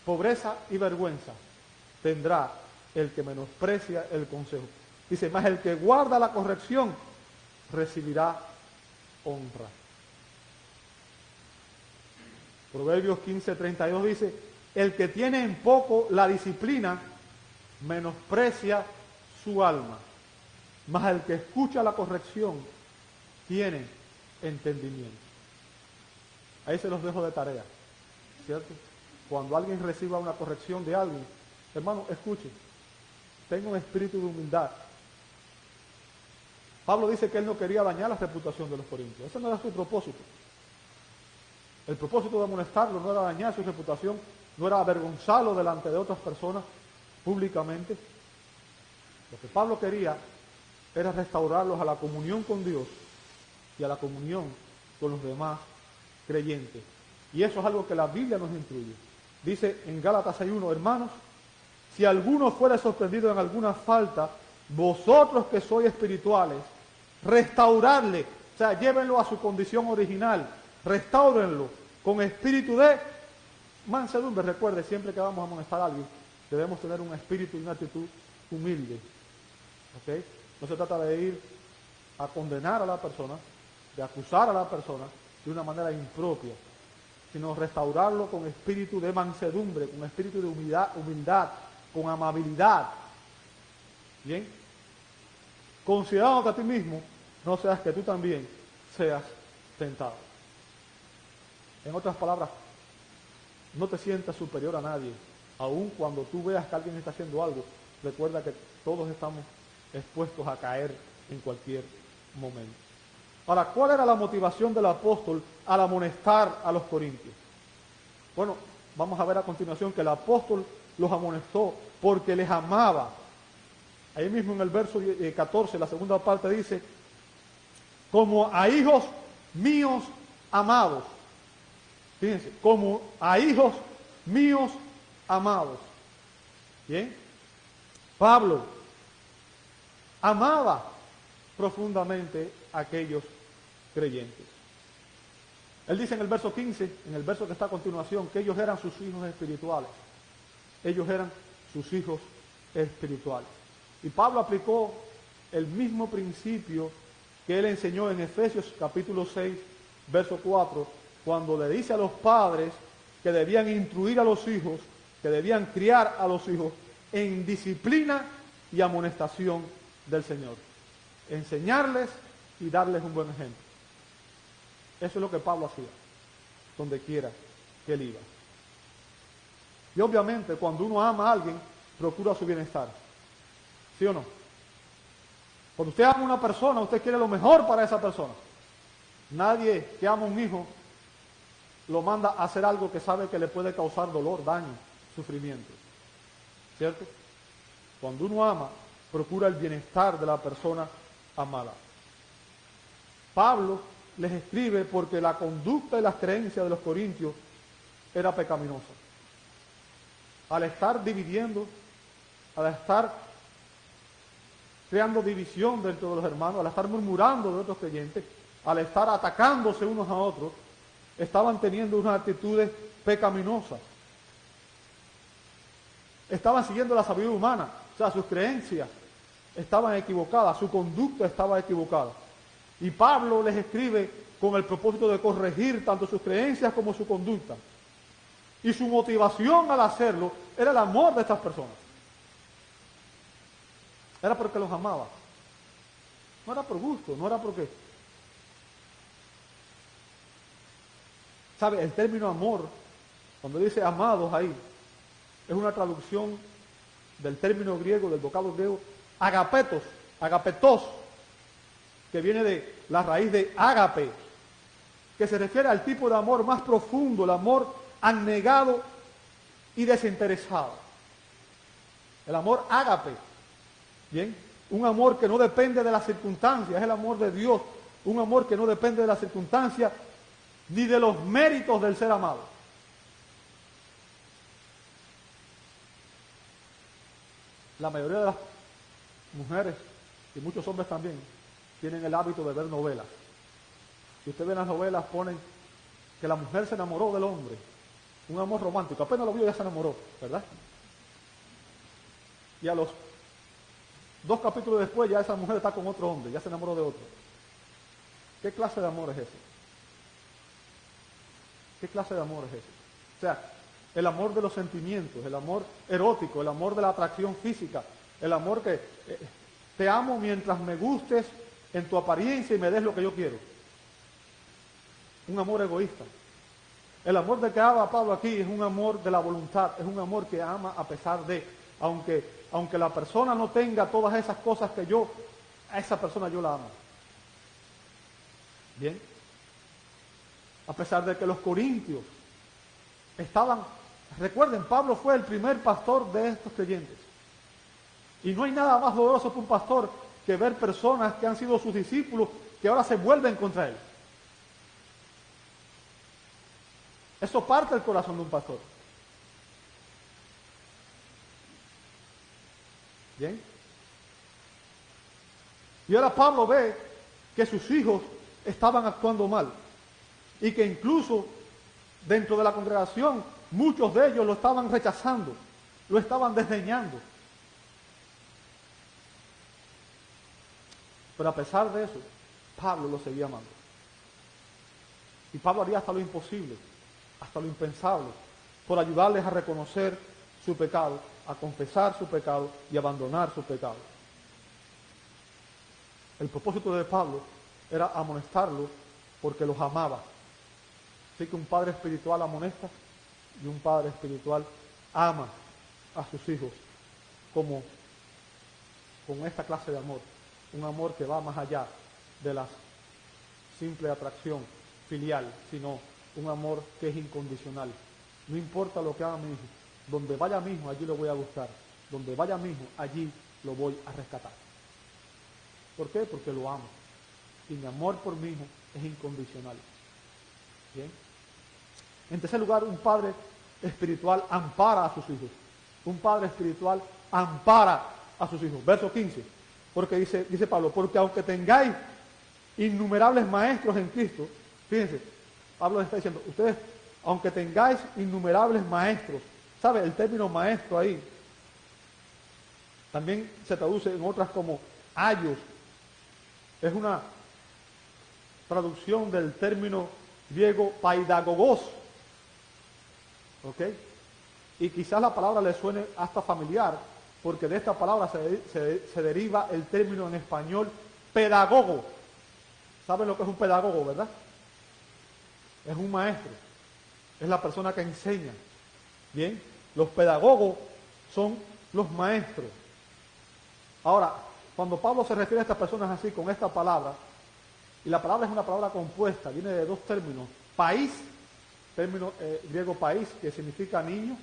Pobreza y vergüenza tendrá el que menosprecia el consejo. Dice, mas el que guarda la corrección recibirá honra. Proverbios 15:32 dice, el que tiene en poco la disciplina menosprecia su alma, mas el que escucha la corrección tiene entendimiento. Ahí se los dejo de tarea, ¿cierto? Cuando alguien reciba una corrección de alguien, hermano, escuche, tenga un espíritu de humildad. Pablo dice que él no quería dañar la reputación de los corintios. Ese no era su propósito. El propósito de amonestarlo no era dañar su reputación, no era avergonzarlo delante de otras personas públicamente. Lo que Pablo quería era restaurarlos a la comunión con Dios y a la comunión con los demás creyentes. Y eso es algo que la Biblia nos instruye. Dice en Gálatas 6:1, hermanos, si alguno fuera sorprendido en alguna falta, vosotros que sois espirituales, restaurarle, o sea, llévenlo a su condición original, restáurenlo con espíritu de mansedumbre. Recuerde, siempre que vamos a amonestar a alguien, debemos tener un espíritu y una actitud humilde. ¿Ok? No se trata de ir a condenar a la persona, de acusar a la persona de una manera impropia, sino restaurarlo con espíritu de mansedumbre, con espíritu de humildad, con amabilidad. ¿Bien? Considerándote a ti mismo, no seas que tú también seas tentado. En otras palabras, no te sientas superior a nadie. Aun cuando tú veas que alguien está haciendo algo, recuerda que todos estamos expuestos a caer en cualquier momento. Ahora, ¿cuál era la motivación del apóstol al amonestar a los corintios? Bueno, vamos a ver a continuación que el apóstol los amonestó porque les amaba. Ahí mismo en el verso 14, la segunda parte dice, como a hijos míos amados. Fíjense, como a hijos míos amados. ¿Bien? Pablo amaba profundamente a aquellos creyentes. Él dice en el verso 15, en el verso que está a continuación, que ellos eran sus hijos espirituales. Ellos eran sus hijos espirituales. Y Pablo aplicó el mismo principio que él enseñó en Efesios capítulo 6, verso 4, cuando le dice a los padres que debían instruir a los hijos, que debían criar a los hijos en disciplina y amonestación del Señor. Enseñarles y darles un buen ejemplo. Eso es lo que Pablo hacía, donde quiera que él iba. Y obviamente cuando uno ama a alguien, procura su bienestar. ¿Sí o no? Cuando usted ama a una persona, usted quiere lo mejor para esa persona. Nadie que ama a un hijo lo manda a hacer algo que sabe que le puede causar dolor, daño, sufrimiento. ¿Cierto? Cuando uno ama, procura el bienestar de la persona amada. Pablo les escribe porque la conducta y las creencias de los corintios era pecaminosa. Al estar dividiendo, al estar creando división dentro de los hermanos, al estar murmurando de otros creyentes, al estar atacándose unos a otros, estaban teniendo unas actitudes pecaminosas. Estaban siguiendo la sabiduría humana, o sea, sus creencias estaban equivocadas, su conducta estaba equivocada. Y Pablo les escribe con el propósito de corregir tanto sus creencias como su conducta. Y su motivación al hacerlo era el amor de estas personas. Era porque los amaba. No era por gusto, no era porque... ¿Sabe? El término amor, cuando dice amados ahí, es una traducción del término griego, del vocablo griego, agapetos, agapetos, que viene de la raíz de ágape, que se refiere al tipo de amor más profundo, el amor abnegado y desinteresado. El amor ágape, ¿bien? Un amor que no depende de las circunstancias, es el amor de Dios, un amor que no depende de las circunstancias ni de los méritos del ser amado. La mayoría de las mujeres y muchos hombres también tienen el hábito de ver novelas. Si usted ve en las novelas ponen que la mujer se enamoró del hombre, un amor romántico, apenas lo vio ya se enamoró, ¿verdad? Y a los 2 capítulos después ya esa mujer está con otro hombre, ya se enamoró de otro. ¿Qué clase de amor es ese? ¿Qué clase de amor es ese? O sea, el amor de los sentimientos, el amor erótico, el amor de la atracción física, el amor que te amo mientras me gustes en tu apariencia y me des lo que yo quiero. Un amor egoísta. El amor de que habla Pablo aquí es un amor de la voluntad, es un amor que ama a pesar de, aunque la persona no tenga todas esas cosas que yo, a esa persona yo la amo. Bien. A pesar de que los corintios estaban, recuerden, Pablo fue el primer pastor de estos creyentes. Y no hay nada más doloroso que un pastor que ver personas que han sido sus discípulos que ahora se vuelven contra él. Eso parte del corazón de un pastor. Bien. Y ahora Pablo ve que sus hijos estaban actuando mal. Y que incluso dentro de la congregación muchos de ellos lo estaban rechazando, lo estaban desdeñando. Pero a pesar de eso, Pablo lo seguía amando. Y Pablo haría hasta lo imposible, hasta lo impensable, por ayudarles a reconocer su pecado, a confesar su pecado y abandonar su pecado. El propósito de Pablo era amonestarlos porque los amaba. Así que un padre espiritual amonesta y un padre espiritual ama a sus hijos con esta clase de amor. Un amor que va más allá de la simple atracción filial, sino un amor que es incondicional. No importa lo que haga mi hijo, donde vaya mi hijo, allí lo voy a buscar. Donde vaya mi hijo, allí lo voy a rescatar. ¿Por qué? Porque lo amo. Y mi amor por mi hijo es incondicional. ¿Bien? En tercer lugar, un padre espiritual ampara a sus hijos. Un padre espiritual ampara a sus hijos. Verso 15. Porque dice Pablo, porque aunque tengáis innumerables maestros en Cristo, fíjense, Pablo está diciendo, ustedes, aunque tengáis innumerables maestros, ¿sabe? El término maestro ahí también se traduce en otras como ayos. Es una traducción del término griego paidagogos. ¿Ok? Y quizás la palabra le suene hasta familiar, porque de esta palabra se deriva el término en español pedagogo. ¿Saben lo que es un pedagogo, verdad? Es un maestro, es la persona que enseña. Bien, los pedagogos son los maestros. Ahora, cuando Pablo se refiere a estas personas así, con esta palabra, y la palabra es una palabra compuesta, viene de 2 términos, país, término griego país, que significa niño,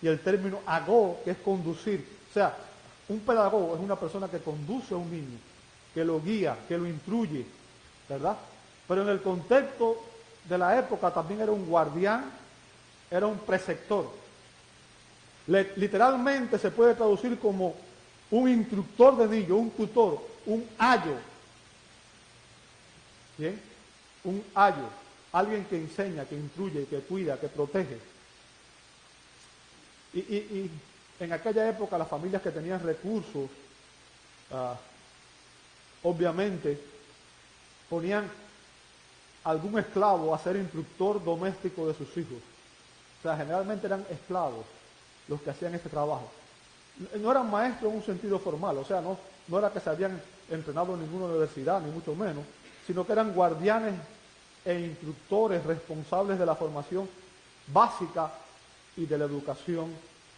y el término agó, que es conducir. O sea, un pedagogo es una persona que conduce a un niño, que lo guía, que lo instruye, ¿verdad? pero en el contexto de la época también era un guardián, era un preceptor. Literalmente se puede traducir como un instructor de niños, un tutor, un ayo. ¿Bien? Un ayo, alguien que enseña, que instruye, que cuida, que protege. Y en aquella época las familias que tenían recursos, obviamente, ponían algún esclavo a ser instructor doméstico de sus hijos. O sea, generalmente eran esclavos los que hacían este trabajo. No eran maestros en un sentido formal, o sea, no era que se habían entrenado en ninguna universidad, ni mucho menos, sino que eran guardianes e instructores responsables de la formación básica y de la educación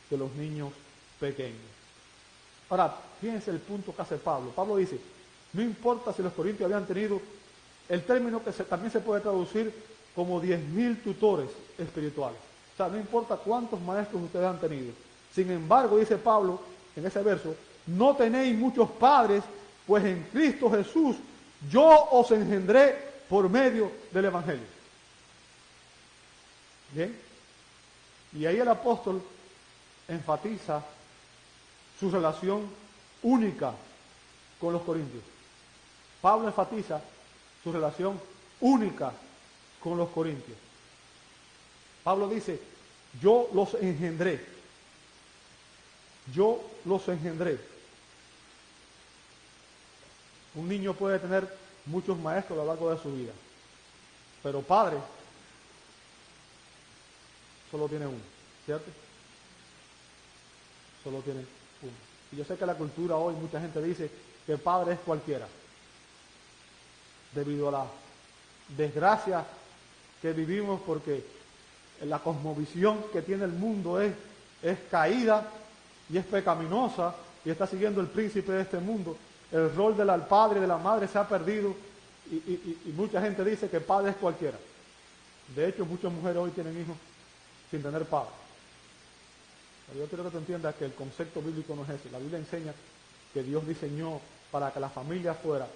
de los niños pequeños. Ahora, fíjense el punto que hace Pablo. Pablo dice, no importa si los corintios habían tenido el término que también se puede traducir como 10.000 tutores espirituales. O sea, no importa cuántos maestros ustedes han tenido. Sin embargo, dice Pablo en ese verso, no tenéis muchos padres, pues en Cristo Jesús yo os engendré por medio del Evangelio. ¿Bien? Y ahí el apóstol enfatiza su relación única con los corintios. Pablo enfatiza su relación única con los corintios. Pablo dice, yo los engendré. Yo los engendré. Un niño puede tener muchos maestros a lo largo de su vida, pero padre solo tiene uno, ¿cierto? Solo tiene uno. Y yo sé que la cultura hoy, mucha gente dice que padre es cualquiera, debido a la desgracia que vivimos, porque la cosmovisión que tiene el mundo es caída y es pecaminosa y está siguiendo el príncipe de este mundo. El rol del padre y de la madre se ha perdido y mucha gente dice que padre es cualquiera. De hecho, muchas mujeres hoy tienen hijos sin tener padre. Pero yo quiero que tú entiendas que el concepto bíblico no es ese. La Biblia enseña que Dios diseñó para que la familia fuera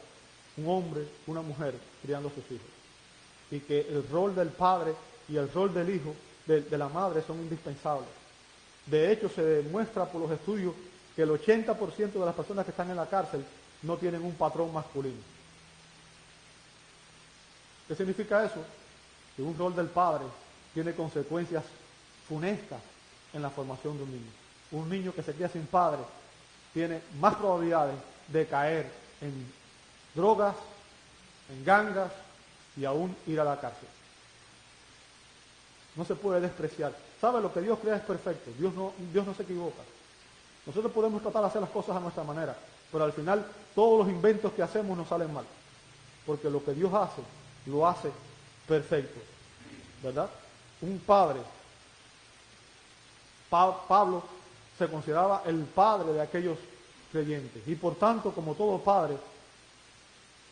un hombre, una mujer, criando a sus hijos. Y que el rol del padre y el rol del hijo, de la madre, son indispensables. De hecho, se demuestra por los estudios que el 80% de las personas que están en la cárcel no tienen un patrón masculino. ¿Qué significa eso? Que un rol del padre tiene consecuencias funestas en la formación de un niño. Un niño que se cría sin padre tiene más probabilidades de caer en drogas, en gangas y aún ir a la cárcel. No se puede despreciar. ¿Sabe? Lo que Dios crea es perfecto. Dios no se equivoca. Nosotros podemos tratar de hacer las cosas a nuestra manera, pero al final todos los inventos que hacemos nos salen mal. Porque lo que Dios hace, lo hace perfecto. ¿Verdad? Un padre. Pablo se consideraba el padre de aquellos creyentes. Y por tanto, como todo padre,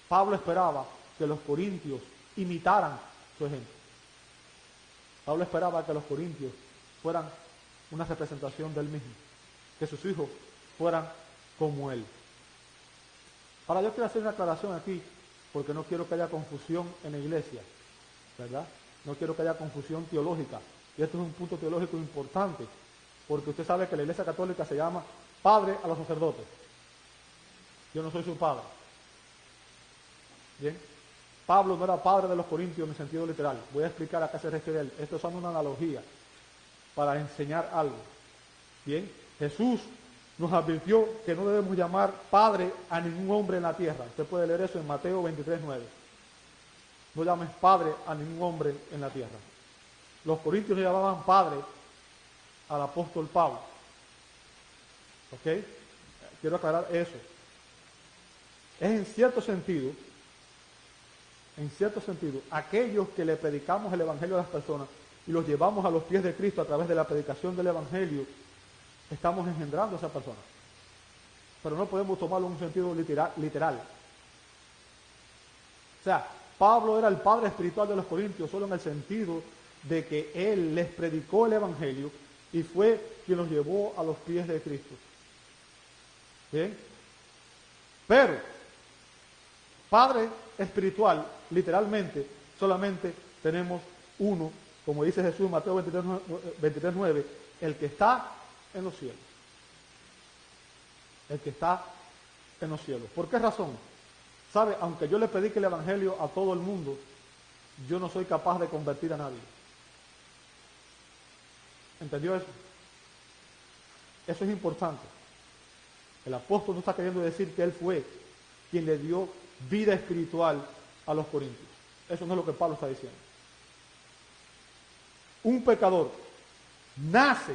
Pablo esperaba que los corintios imitaran su ejemplo. Pablo esperaba que los corintios fueran una representación de él mismo, que sus hijos fueran como él. Ahora yo quiero hacer una aclaración aquí, porque no quiero que haya confusión en la iglesia, ¿verdad? No quiero que haya confusión teológica. Y esto es un punto teológico importante, porque usted sabe que la iglesia católica se llama padre a los sacerdotes. Yo no soy su padre. ¿Bien? Pablo no era padre de los corintios en el sentido literal. Voy a explicar a qué se refiere él. Esto es una analogía para enseñar algo. Bien, Jesús nos advirtió que no debemos llamar padre a ningún hombre en la tierra. Usted puede leer eso en Mateo 23:9. No llames padre a ningún hombre en la tierra. Los corintios le llamaban padre al apóstol Pablo. ¿Ok? Quiero aclarar eso. Es en cierto sentido, aquellos que le predicamos el Evangelio a las personas y los llevamos a los pies de Cristo a través de la predicación del Evangelio, estamos engendrando a esa persona. Pero no podemos tomarlo en un sentido literal. O sea, Pablo era el padre espiritual de los corintios solo en el sentido de que él les predicó el Evangelio y fue quien los llevó a los pies de Cristo. ¿Bien? Pero Padre espiritual, literalmente, solamente tenemos uno, como dice Jesús en Mateo 23:9, el que está en los cielos. El que está en los cielos. ¿Por qué razón? ¿Sabe? Aunque yo le predique el Evangelio a todo el mundo, yo no soy capaz de convertir a nadie. ¿Entendió eso? Eso es importante. El apóstol no está queriendo decir que él fue quien le dio vida espiritual a los corintios. Eso no es lo que Pablo está diciendo. Un pecador nace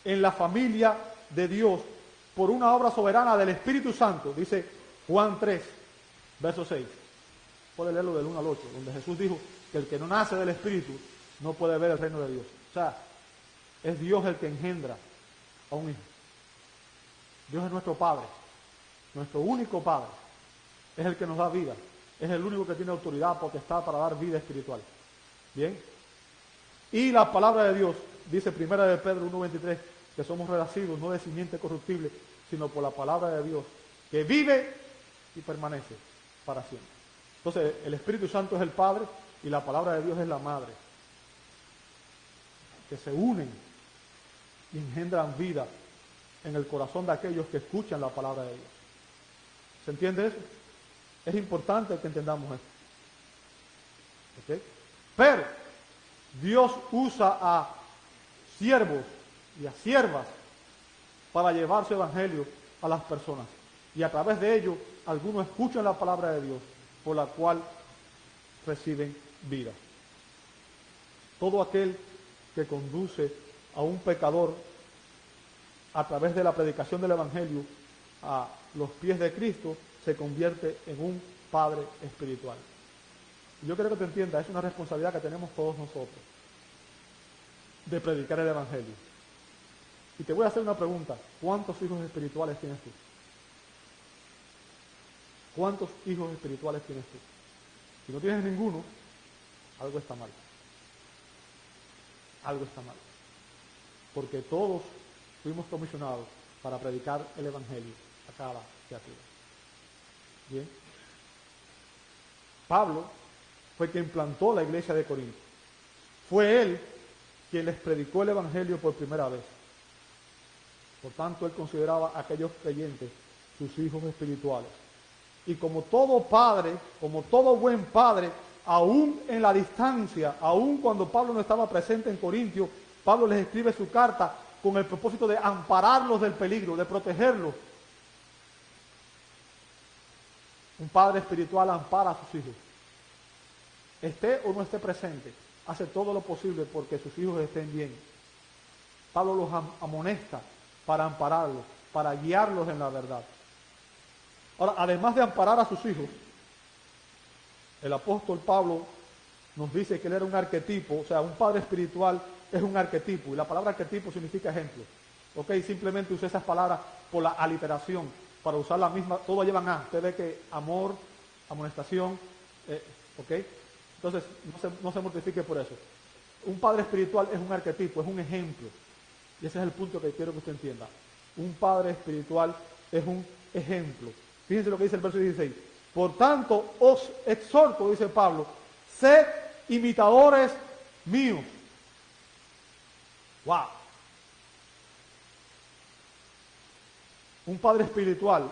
en la familia de Dios por una obra soberana del Espíritu Santo, dice Juan 3, verso 6. Puede leerlo del 1 al 8, donde Jesús dijo que el que no nace del Espíritu no puede ver el reino de Dios. O sea, es Dios el que engendra a un hijo. Dios es nuestro Padre, nuestro único Padre. Es el que nos da vida. Es el único que tiene autoridad, potestad para dar vida espiritual. ¿Bien? Y la palabra de Dios, dice 1 de Pedro 1:23, que somos renacidos no de simiente corruptible, sino por la palabra de Dios, que vive y permanece para siempre. Entonces, el Espíritu Santo es el Padre y la palabra de Dios es la Madre, que se unen y engendran vida en el corazón de aquellos que escuchan la palabra de Dios. ¿Se entiende eso? Es importante que entendamos esto. ¿Okay? Pero Dios usa a siervos y a siervas para llevar su evangelio a las personas. Y a través de ello, algunos escuchan la palabra de Dios, por la cual reciben vida. Todo aquel que conduce a un pecador a través de la predicación del evangelio a los pies de Cristo, se convierte en un padre espiritual. Yo quiero que te entiendas, es una responsabilidad que tenemos todos nosotros, de predicar el evangelio. Y te voy a hacer una pregunta, ¿cuántos hijos espirituales tienes tú? ¿Cuántos hijos espirituales tienes tú? Si no tienes ninguno, algo está mal. Algo está mal. Porque todos fuimos comisionados para predicar el evangelio a cada criatura. Bien. Pablo fue quien plantó la iglesia de Corinto. Fue él quien les predicó el evangelio por primera vez. Por tanto, él consideraba a aquellos creyentes sus hijos espirituales. Y como todo padre, como todo buen padre, aún en la distancia, aún cuando Pablo no estaba presente en Corintio, Pablo les escribe su carta con el propósito de ampararlos del peligro, de protegerlos. Un padre espiritual ampara a sus hijos. Esté o no esté presente, hace todo lo posible porque sus hijos estén bien. Pablo los amonesta para ampararlos, para guiarlos en la verdad. Ahora, además de amparar a sus hijos, el apóstol Pablo nos dice que él era un arquetipo, o sea, un padre espiritual es un arquetipo, y la palabra arquetipo significa ejemplo. Ok, simplemente usé esas palabras por la aliteración, para usar la misma, todo llevan a, usted ve que amor, amonestación, ok, entonces no se mortifique por eso. Un padre espiritual es un arquetipo, es un ejemplo, y ese es el punto que quiero que usted entienda. Un padre espiritual es un ejemplo. Fíjense lo que dice el verso 16. Por tanto, os exhorto, dice Pablo, sed imitadores míos. ¡Wow! Un padre espiritual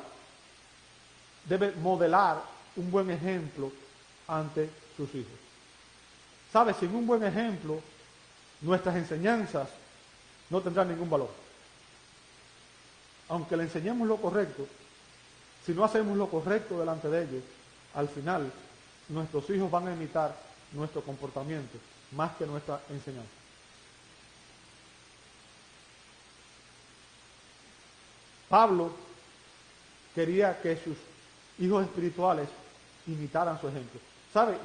debe modelar un buen ejemplo ante sus hijos. ¿Sabe? Sin un buen ejemplo, nuestras enseñanzas no tendrán ningún valor. Aunque le enseñemos lo correcto, si no hacemos lo correcto delante de ellos, al final nuestros hijos van a imitar nuestro comportamiento más que nuestra enseñanza. Pablo quería que sus hijos espirituales imitaran su ejemplo. ¿Sabe?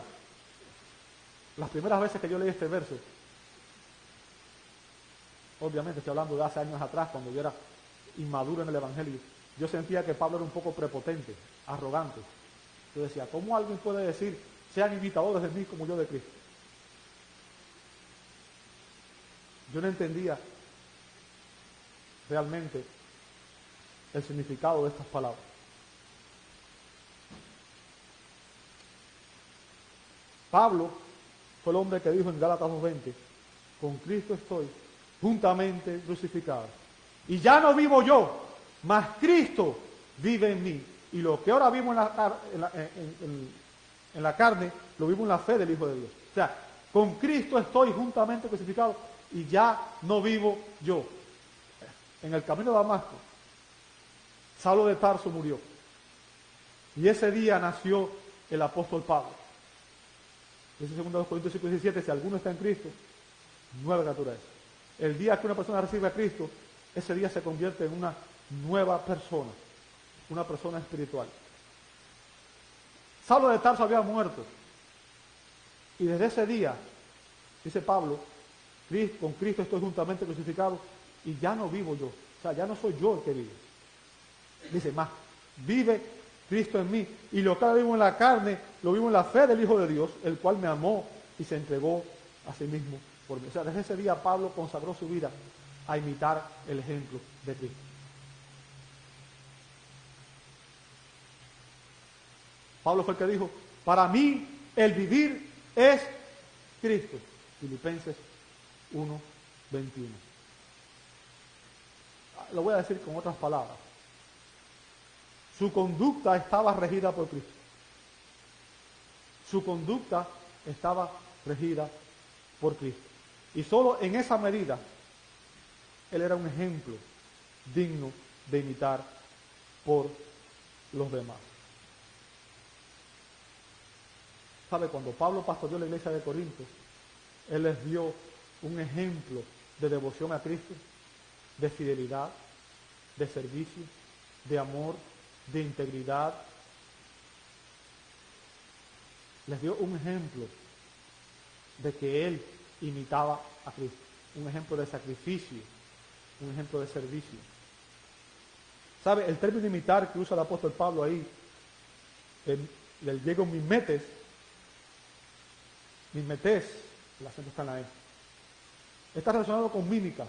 Las primeras veces que yo leí este verso, obviamente estoy hablando de hace años atrás, cuando yo era inmaduro en el evangelio, yo sentía que Pablo era un poco prepotente, arrogante. Yo decía, ¿cómo alguien puede decir, sean imitadores de mí como yo de Cristo? Yo no entendía realmente el significado de estas palabras. Pablo fue el hombre que dijo en Gálatas 2:20, con Cristo estoy juntamente crucificado. Y ya no vivo yo, mas Cristo vive en mí. Y lo que ahora vivo en la carne, lo vivo en la fe del Hijo de Dios. O sea, con Cristo estoy juntamente crucificado y ya no vivo yo. En el camino de Damasco, Saulo de Tarso murió. Y ese día nació el apóstol Pablo. Dice 2 Corintios 5:17, si alguno está en Cristo, nueva criatura es. El día que una persona recibe a Cristo, ese día se convierte en una nueva persona, una persona espiritual. Saulo de Tarso había muerto. Y desde ese día, dice Pablo, con Cristo estoy juntamente crucificado y ya no vivo yo. O sea, ya no soy yo el que vive. Dice más, vive Cristo en mí. Y lo que ahora vivo en la carne, lo vivo en la fe del Hijo de Dios, el cual me amó y se entregó a sí mismo por mí. O sea, desde ese día Pablo consagró su vida a imitar el ejemplo de Cristo. Pablo fue el que dijo, para mí el vivir es Cristo. Filipenses 1:21. Lo voy a decir con otras palabras. Su conducta estaba regida por Cristo. Su conducta estaba regida por Cristo. Y solo en esa medida, Él era un ejemplo digno de imitar por los demás. ¿Sabe? Cuando Pablo pastoreó la iglesia de Corinto, Él les dio un ejemplo de devoción a Cristo, de fidelidad, de servicio, de amor, de integridad. Les dio un ejemplo de que Él imitaba a Cristo, un ejemplo de sacrificio, un ejemplo de servicio. ¿Sabe? El término imitar que usa el apóstol Pablo ahí, del griego mimetes, el acento está en la E, está relacionado con mímica.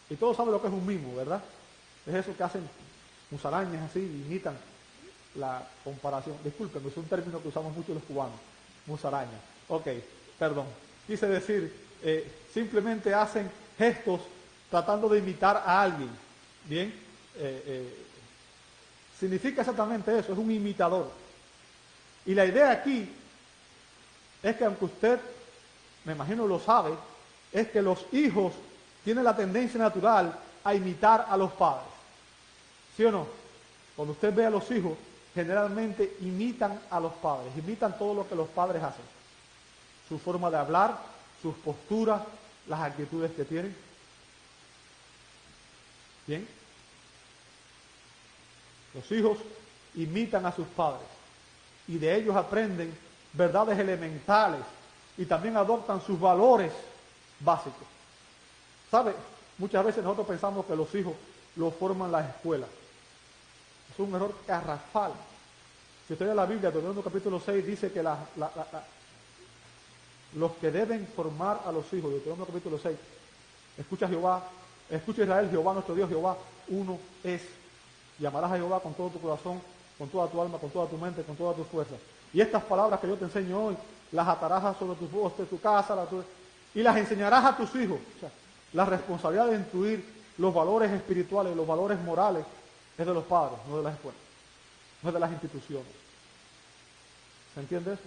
Y todos saben lo que es un mimo, ¿verdad? Es eso que hacen musarañas así, imitan la comparación. Disculpen, es un término que usamos mucho los cubanos, musaraña. Ok, perdón. Quise decir, simplemente hacen gestos tratando de imitar a alguien. Bien, significa exactamente eso, es un imitador. Y la idea aquí es que aunque usted, me imagino lo sabe, es que los hijos tienen la tendencia natural a imitar a los padres. ¿Sí o no? Cuando usted ve a los hijos, generalmente imitan a los padres, imitan todo lo que los padres hacen. Su forma de hablar, sus posturas, las actitudes que tienen. ¿Bien? Los hijos imitan a sus padres y de ellos aprenden verdades elementales y también adoptan sus valores básicos. ¿Sabe? Muchas veces nosotros pensamos que los hijos los forman las escuelas. Es un error garrafal. Si usted lee la Biblia, Deuteronomio capítulo 6 dice que los que deben formar a los hijos, Deuteronomio capítulo 6, escucha Israel, Jehová nuestro Dios, Jehová uno es. Y amarás a Jehová con todo tu corazón, con toda tu alma, con toda tu mente, con toda tu fuerza. Y estas palabras que yo te enseño hoy, las atarás sobre tus postes, tu casa, y las enseñarás a tus hijos. O sea, la responsabilidad de instruir los valores espirituales, los valores morales, es de los padres, no de las escuelas, no es de las instituciones. ¿Se entiende eso?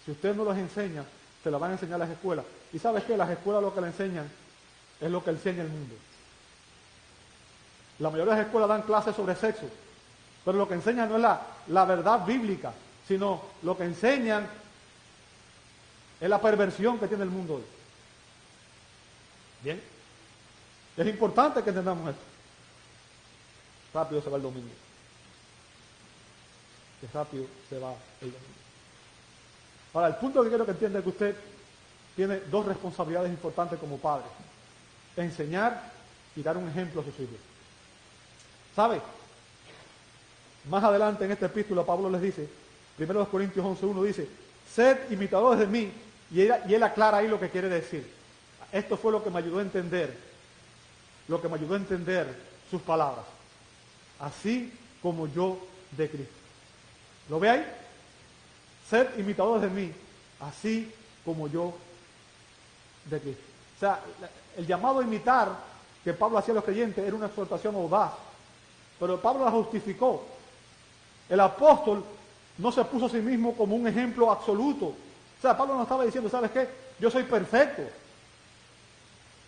Si usted no los enseña, se las van a enseñar las escuelas. ¿Y sabes qué? Las escuelas lo que le enseñan es lo que enseña el mundo. La mayoría de las escuelas dan clases sobre sexo, pero lo que enseñan no es la verdad bíblica, sino lo que enseñan es la perversión que tiene el mundo hoy. ¿Bien? Es importante que entendamos esto. Rápido se va el domingo. Que rápido se va el domingo. Ahora, el punto que quiero que entienda es que usted tiene dos responsabilidades importantes como padre. Enseñar y dar un ejemplo a sus hijos. ¿Sabe? Más adelante en esta epístola Pablo les dice, 1 Corintios 11:1 dice, sed imitadores de mí, y él aclara ahí lo que quiere decir. Esto fue lo que me ayudó a entender, sus palabras. Así como yo de Cristo. ¿Lo ve ahí? Sed imitadores de mí, así como yo de Cristo. O sea, el llamado a imitar que Pablo hacía a los creyentes era una exhortación audaz, pero Pablo la justificó. El apóstol no se puso a sí mismo como un ejemplo absoluto. O sea, Pablo no estaba diciendo, ¿sabes qué? Yo soy perfecto.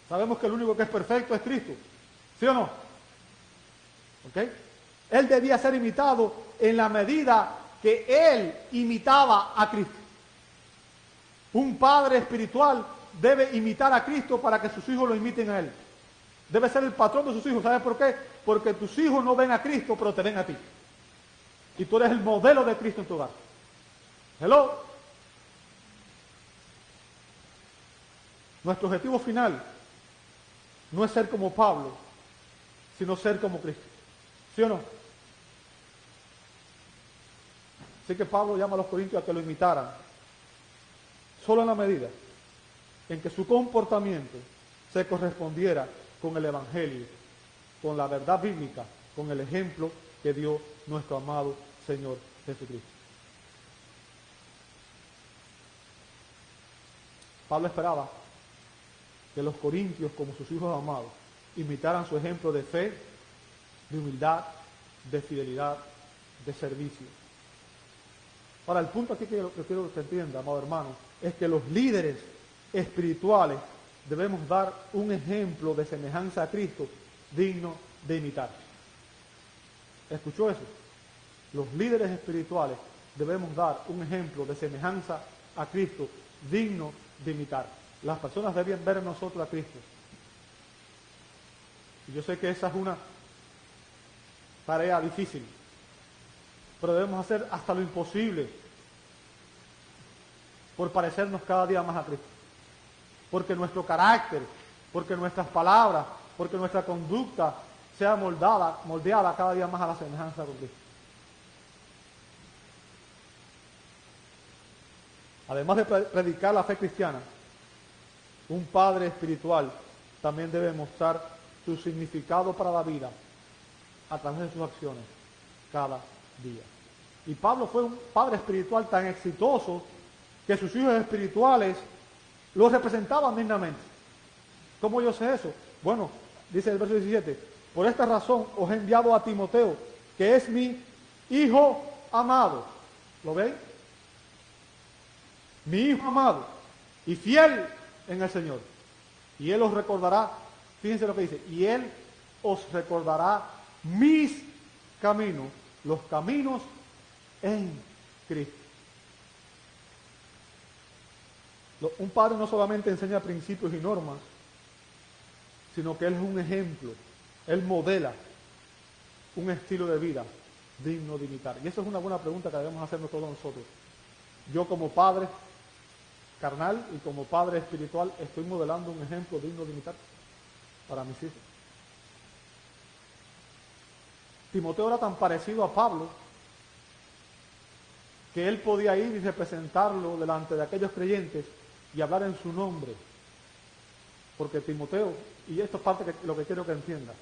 Sabemos que el único que es perfecto es Cristo. ¿Sí o no? ¿Ok? Él debía ser imitado en la medida que él imitaba a Cristo. Un padre espiritual debe imitar a Cristo para que sus hijos lo imiten a él. Debe ser el patrón de sus hijos. ¿Sabes por qué? Porque tus hijos no ven a Cristo, pero te ven a ti. Y tú eres el modelo de Cristo en tu hogar. Hello. Nuestro objetivo final no es ser como Pablo, sino ser como Cristo. ¿Sí o no? Así que Pablo llama a los corintios a que lo imitaran, solo en la medida en que su comportamiento se correspondiera con el Evangelio, con la verdad bíblica, con el ejemplo que dio nuestro amado Señor Jesucristo. Pablo esperaba que los corintios, como sus hijos amados, imitaran su ejemplo de fe, de humildad, de fidelidad, de servicio. Ahora, el punto aquí que quiero que se entienda, amado hermano, es que los líderes espirituales debemos dar un ejemplo de semejanza a Cristo digno de imitar. ¿Escuchó eso? Los líderes espirituales debemos dar un ejemplo de semejanza a Cristo digno de imitar. Las personas deben ver en nosotros a Cristo. Y yo sé que esa es una tarea difícil, pero debemos hacer hasta lo imposible por parecernos cada día más a Cristo. Porque nuestro carácter, porque nuestras palabras, porque nuestra conducta sea moldeada cada día más a la semejanza de Cristo. Además de predicar la fe cristiana, un padre espiritual también debe mostrar su significado para la vida a través de sus acciones cada día. Y Pablo fue un padre espiritual tan exitoso que sus hijos espirituales lo representaban dignamente. ¿Cómo yo sé eso? Bueno, dice el verso 17, por esta razón os he enviado a Timoteo, que es mi hijo amado. ¿Lo veis? Mi hijo amado y fiel en el Señor. Y él os recordará, fíjense lo que dice, y él os recordará mis caminos, los caminos en Cristo. Un padre no solamente enseña principios y normas, sino que él es un ejemplo, él modela un estilo de vida digno de imitar. Y eso es una buena pregunta que debemos hacernos todos nosotros. Yo como padre carnal y como padre espiritual estoy modelando un ejemplo digno de imitar para mis hijos. Timoteo era tan parecido a Pablo que él podía ir y representarlo delante de aquellos creyentes y hablar en su nombre. Porque Timoteo, y esto es parte de lo que quiero que entienda,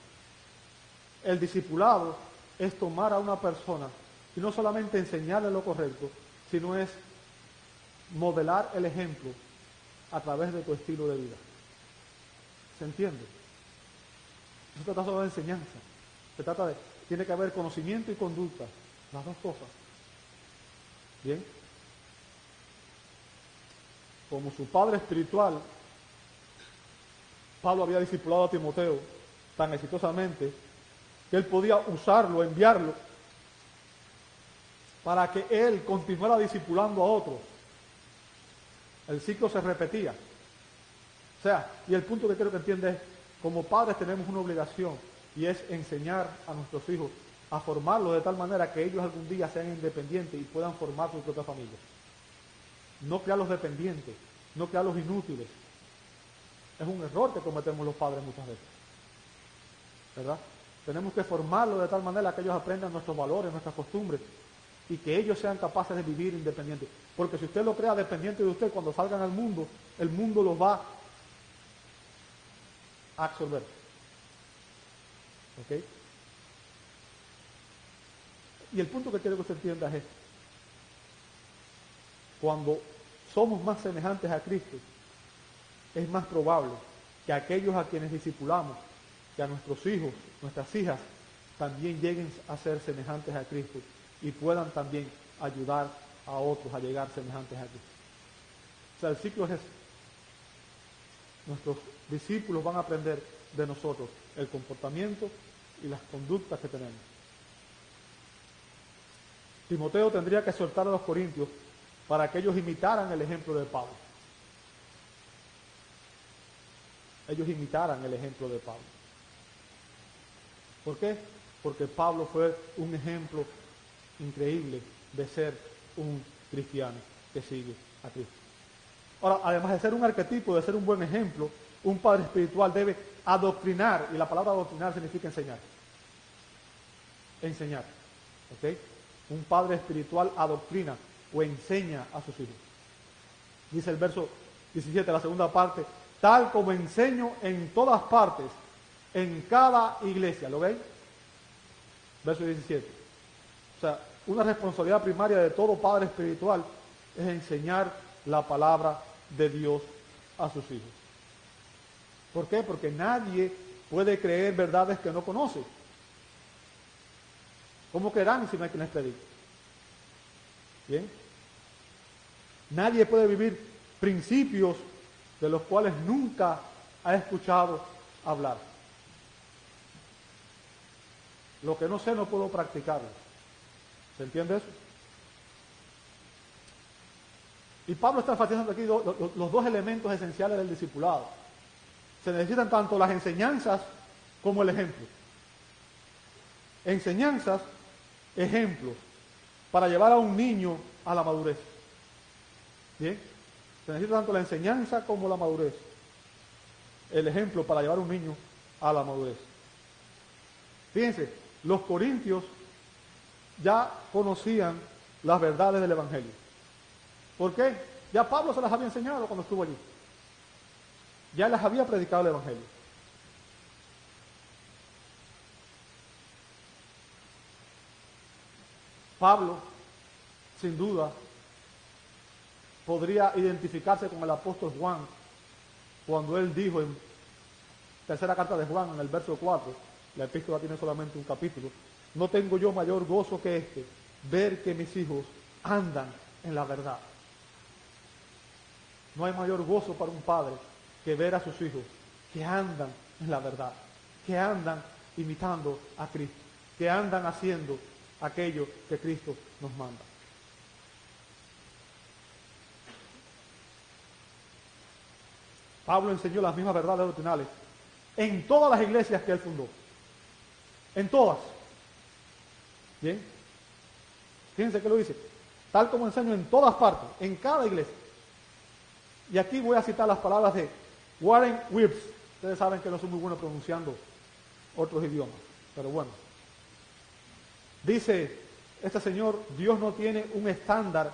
el discipulado es tomar a una persona y no solamente enseñarle lo correcto, sino es modelar el ejemplo a través de tu estilo de vida. ¿Se entiende? No se trata solo de enseñanza, se trata de, tiene que haber conocimiento y conducta, las dos cosas. Bien, como su padre espiritual, Pablo había discipulado a Timoteo tan exitosamente que él podía usarlo, enviarlo, para que él continuara discipulando a otros. El ciclo se repetía. O sea, y el punto que quiero que entiendas es, como padres tenemos una obligación, y es enseñar a nuestros hijos a formarlos de tal manera que ellos algún día sean independientes y puedan formar su propia familia. No crearlos dependientes, no crearlos inútiles. Es un error que cometemos los padres muchas veces, ¿verdad? Tenemos que formarlos de tal manera que ellos aprendan nuestros valores, nuestras costumbres, y que ellos sean capaces de vivir independientes. Porque si usted lo crea dependiente de usted, cuando salgan al mundo, el mundo los va a absorber. ¿Ok? Y el punto que quiero que usted entienda es esto. Cuando somos más semejantes a Cristo, es más probable que aquellos a quienes discipulamos, que a nuestros hijos, nuestras hijas, también lleguen a ser semejantes a Cristo y puedan también ayudar a otros a llegar semejantes a Cristo. O sea, el ciclo es ese. Nuestros discípulos van a aprender de nosotros el comportamiento y las conductas que tenemos. Timoteo tendría que exhortar a los corintios para que ellos imitaran el ejemplo de Pablo. Ellos imitaran el ejemplo de Pablo. ¿Por qué? Porque Pablo fue un ejemplo increíble de ser un cristiano que sigue a Cristo. Ahora, además de ser un arquetipo, de ser un buen ejemplo, un padre espiritual debe adoctrinar, y la palabra adoctrinar significa enseñar. Enseñar. ¿Ok? Un padre espiritual adoctrina o enseña a sus hijos. Dice el verso 17, la segunda parte, tal como enseño en todas partes, en cada iglesia. ¿Lo veis? Verso 17. O sea, una responsabilidad primaria de todo padre espiritual es enseñar la palabra de Dios a sus hijos. ¿Por qué? Porque nadie puede creer verdades que no conoce. ¿Cómo creerán si no hay quien les predique? ¿Bien? Nadie puede vivir principios de los cuales nunca ha escuchado hablar. Lo que no sé no puedo practicarlo. ¿Se entiende eso? Y Pablo está enfatizando aquí los dos elementos esenciales del discipulado. Se necesitan tanto las enseñanzas como el ejemplo. Enseñanzas, ejemplos, para llevar a un niño a la madurez. ¿Bien? Se necesita tanto la enseñanza como la madurez. El ejemplo para llevar a un niño a la madurez. Fíjense, los corintios ya conocían las verdades del Evangelio. ¿Por qué? Ya Pablo se las había enseñado cuando estuvo allí. Ya les había predicado el Evangelio. Pablo, sin duda, podría identificarse con el apóstol Juan cuando él dijo en tercera carta de Juan, en el verso 4, la epístola tiene solamente un capítulo, no tengo yo mayor gozo que este, ver que mis hijos andan en la verdad. No hay mayor gozo para un padre que ver a sus hijos que andan en la verdad, que andan imitando a Cristo, que andan haciendo aquello que Cristo nos manda. Pablo enseñó las mismas verdades doctrinales en todas las iglesias que él fundó. En todas. ¿Bien? Fíjense que lo dice. Tal como enseño en todas partes, en cada iglesia. Y aquí voy a citar las palabras de Warren Wiersbe. Ustedes saben que no soy muy bueno pronunciando otros idiomas, pero bueno. Dice este señor, Dios no tiene un estándar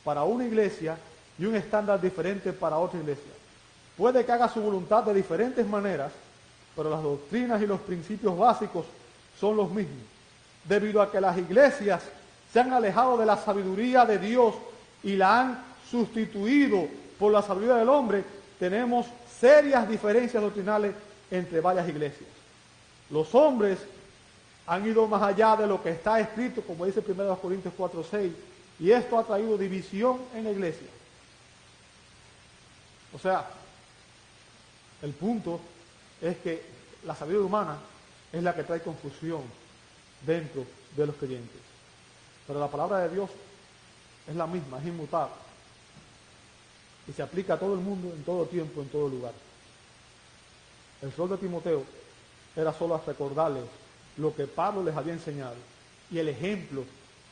para una iglesia y un estándar diferente para otra iglesia. Puede que haga su voluntad de diferentes maneras, pero las doctrinas y los principios básicos son los mismos. Debido a que las iglesias se han alejado de la sabiduría de Dios y la han sustituido por la sabiduría del hombre, tenemos serias diferencias doctrinales entre varias iglesias. Los hombres han ido más allá de lo que está escrito, como dice 1 Corintios 4:6, y esto ha traído división en la iglesia. O sea, el punto es que la sabiduría humana es la que trae confusión dentro de los creyentes. Pero la palabra de Dios es la misma, es inmutable. Y se aplica a todo el mundo, en todo tiempo, en todo lugar. El rol de Timoteo era solo recordarles lo que Pablo les había enseñado y el ejemplo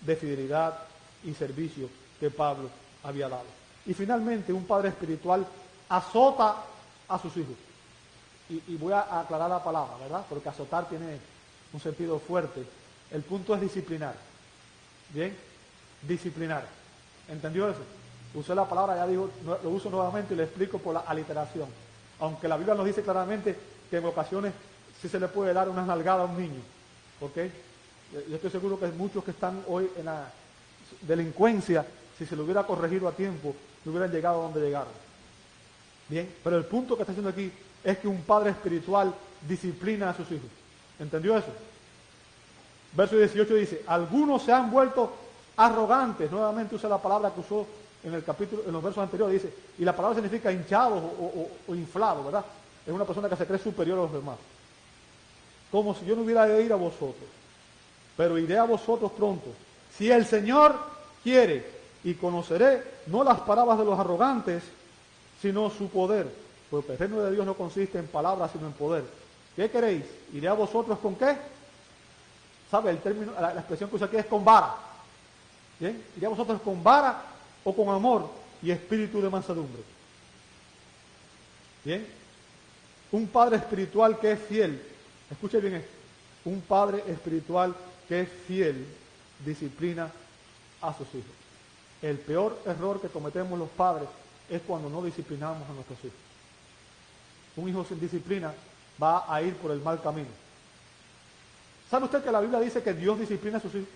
de fidelidad y servicio que Pablo había dado. Y finalmente, un padre espiritual azota a sus hijos. Y voy a aclarar la palabra, ¿verdad? Porque azotar tiene un sentido fuerte. El punto es disciplinar. ¿Bien? Disciplinar. ¿Entendió eso? Usé la palabra, ya digo, lo uso nuevamente y le explico por la aliteración. Aunque la Biblia nos dice claramente que en ocasiones sí se le puede dar una nalgada a un niño. ¿Ok? Yo estoy seguro que muchos que están hoy en la delincuencia si se lo hubiera corregido a tiempo, no hubieran llegado a donde llegaron. Bien, pero el punto que está haciendo aquí es que un padre espiritual disciplina a sus hijos. ¿Entendió eso? Verso 18 dice, algunos se han vuelto arrogantes. Nuevamente usa la palabra que usó en el capítulo, en los versos anteriores, dice, y la palabra significa hinchado o inflado, ¿verdad? Es una persona que se cree superior a los demás. Como si yo no hubiera de ir a vosotros, pero iré a vosotros pronto. Si el Señor quiere, y conoceré no las palabras de los arrogantes, sino su poder. Porque el reino de Dios no consiste en palabras, sino en poder. ¿Qué queréis? ¿Iré a vosotros con qué? ¿Sabe? El término, la expresión que usa aquí es con vara. ¿Bien? ¿Iré a vosotros con vara o con amor y espíritu de mansedumbre? ¿Bien? Un padre espiritual que es fiel. Escuche bien esto. Un padre espiritual que es fiel disciplina a sus hijos. El peor error que cometemos los padres es cuando no disciplinamos a nuestros hijos. Un hijo sin disciplina va a ir por el mal camino. ¿Sabe usted que la Biblia dice que Dios disciplina a sus hijos?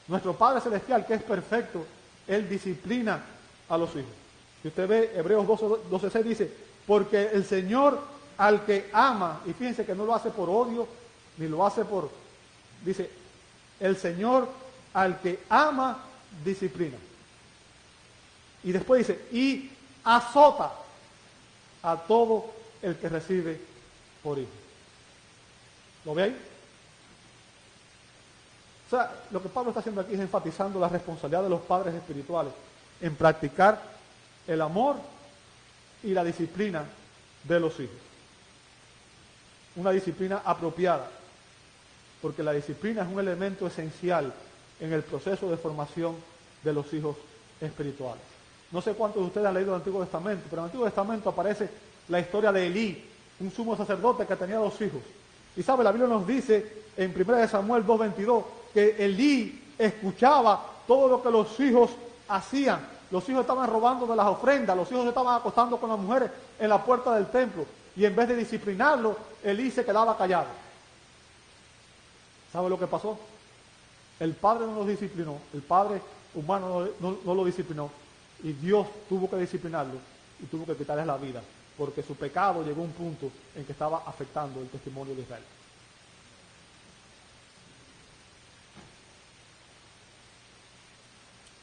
Nuestro Padre Celestial, que es perfecto, Él disciplina a los hijos. Si usted ve Hebreos 12:6 dice, porque el Señor al que ama, y fíjense que no lo hace por odio, ni lo hace por, dice, el Señor al que ama, disciplina. Y después dice, y azota a todo el que recibe por hijo. ¿Lo ve ahí? O sea, lo que Pablo está haciendo aquí es enfatizando la responsabilidad de los padres espirituales en practicar el amor y la disciplina de los hijos. Una disciplina apropiada, porque la disciplina es un elemento esencial en el proceso de formación de los hijos espirituales. No sé cuántos de ustedes han leído el Antiguo Testamento, pero en el Antiguo Testamento aparece la historia de Elí, un sumo sacerdote que tenía 2 hijos. Y sabe, la Biblia nos dice en 1 Samuel 2:22 que Elí escuchaba todo lo que los hijos hacían. Los hijos estaban robando de las ofrendas, los hijos se estaban acostando con las mujeres en la puerta del templo. Y en vez de disciplinarlo, Elí se quedaba callado. ¿Sabe lo que pasó? El padre no los disciplinó, el padre humano no lo disciplinó. Y Dios tuvo que disciplinarlo y tuvo que quitarles la vida, porque su pecado llegó a un punto en que estaba afectando el testimonio de Israel.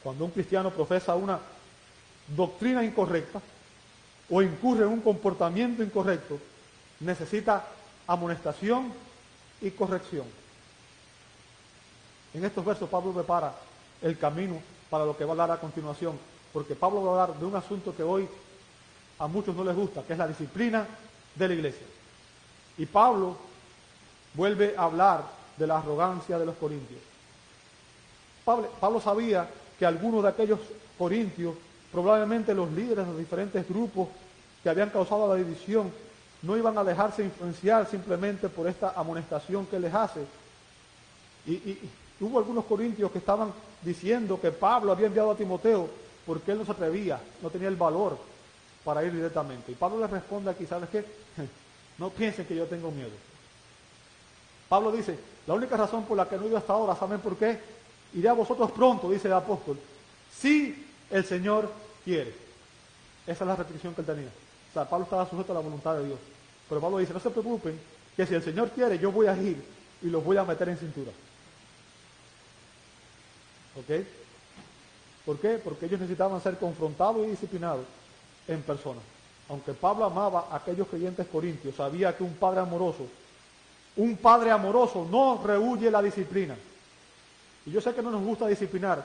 Cuando un cristiano profesa una doctrina incorrecta o incurre en un comportamiento incorrecto, necesita amonestación y corrección. En estos versos Pablo prepara el camino para lo que va a hablar a continuación, porque Pablo va a hablar de un asunto que hoy a muchos no les gusta, que es la disciplina de la iglesia. Y Pablo vuelve a hablar de la arrogancia de los corintios. Pablo sabía que algunos de aquellos corintios, probablemente los líderes de los diferentes grupos que habían causado la división, no iban a dejarse influenciar simplemente por esta amonestación que les hace. Y hubo algunos corintios que estaban diciendo que Pablo había enviado a Timoteo porque él no se atrevía, no tenía el valor para ir directamente. Y Pablo les responde aquí, ¿sabes qué? No piensen que yo tengo miedo. Pablo dice, la única razón por la que no he ido hasta ahora, ¿saben por qué? Iré a vosotros pronto, dice el apóstol, si el Señor quiere. Esa es la restricción que él tenía. O sea, Pablo estaba sujeto a la voluntad de Dios. Pero Pablo dice, no se preocupen, que si el Señor quiere, yo voy a ir y los voy a meter en cintura. ¿Ok? ¿Por qué? Porque ellos necesitaban ser confrontados y disciplinados en persona. Aunque Pablo amaba a aquellos creyentes corintios, sabía que un padre amoroso no rehúye la disciplina. Y yo sé que no nos gusta disciplinar,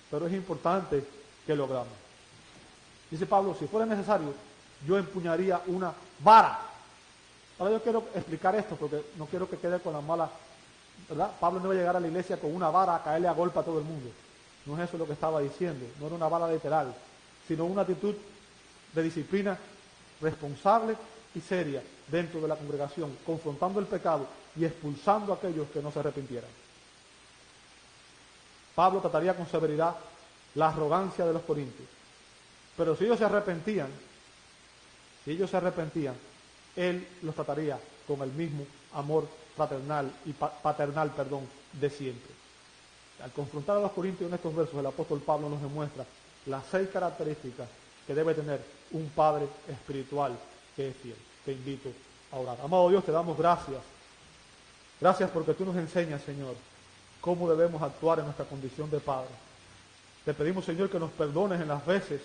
pero es importante que lo hagamos. Dice Pablo, si fuera necesario, yo empuñaría una vara. Ahora yo quiero explicar esto porque no quiero que quede con la mala, ¿verdad? Pablo no iba a llegar a la iglesia con una vara a caerle a golpe a todo el mundo. No es eso lo que estaba diciendo, no era una vara literal, sino una actitud de disciplina responsable y seria dentro de la congregación, confrontando el pecado y expulsando a aquellos que no se arrepintieran. Pablo trataría con severidad la arrogancia de los corintios. Pero si ellos se arrepentían, él los trataría con el mismo amor fraternal y paternal, de siempre. Al confrontar a los corintios en estos versos, el apóstol Pablo nos demuestra las 6 características que debe tener un padre espiritual que es fiel. Te invito a orar. Amado Dios, te damos gracias. Gracias porque tú nos enseñas, Señor, cómo debemos actuar en nuestra condición de padre. Te pedimos, Señor, que nos perdones en las veces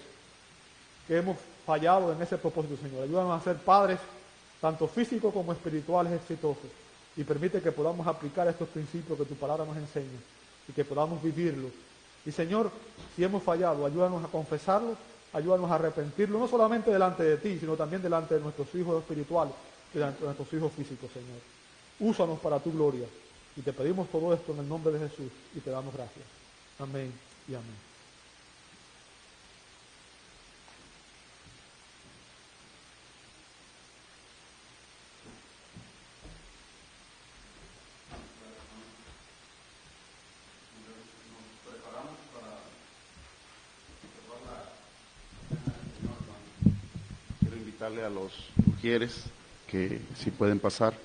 que hemos fallado en ese propósito, Señor. Ayúdanos a ser padres, tanto físicos como espirituales, exitosos. Y permite que podamos aplicar estos principios que tu palabra nos enseña y que podamos vivirlos. Y, Señor, si hemos fallado, ayúdanos a confesarlo, ayúdanos a arrepentirlo, no solamente delante de ti, sino también delante de nuestros hijos espirituales y delante de nuestros hijos físicos, Señor. Úsanos para tu gloria. Y te pedimos todo esto en el nombre de Jesús y te damos gracias. Amén y amén. Quiero invitarle a los mujeres que si pueden pasar.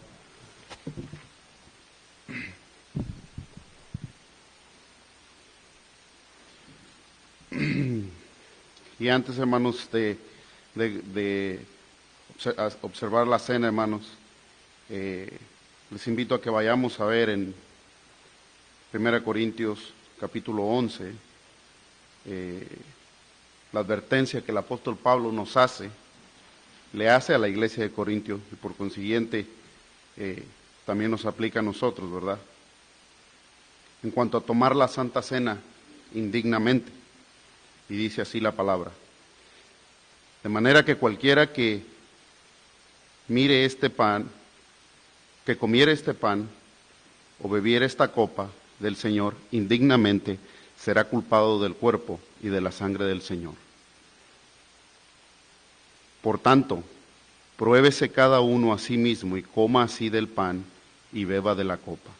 Y antes, hermanos, de observar la cena, hermanos, les invito a que vayamos a ver en 1 Corintios capítulo 11, la advertencia que el apóstol Pablo nos hace, le hace a la iglesia de Corintios y por consiguiente también nos aplica a nosotros, ¿verdad? En cuanto a tomar la Santa Cena indignamente, y dice así la palabra: de manera que cualquiera que mire este pan, que comiere este pan o bebiere esta copa del Señor indignamente, será culpado del cuerpo y de la sangre del Señor. Por tanto, pruébese cada uno a sí mismo y coma así del pan y beba de la copa.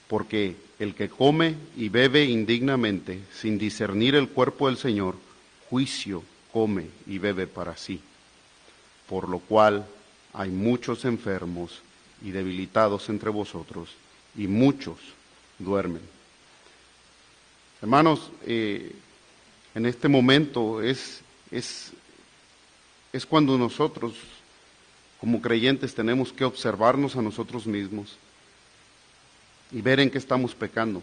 Porque el que come y bebe indignamente, sin discernir el cuerpo del Señor, juicio come y bebe para sí. Por lo cual hay muchos enfermos y debilitados entre vosotros, y muchos duermen. Hermanos, en este momento es cuando nosotros, como creyentes, tenemos que observarnos a nosotros mismos y ver en qué estamos pecando.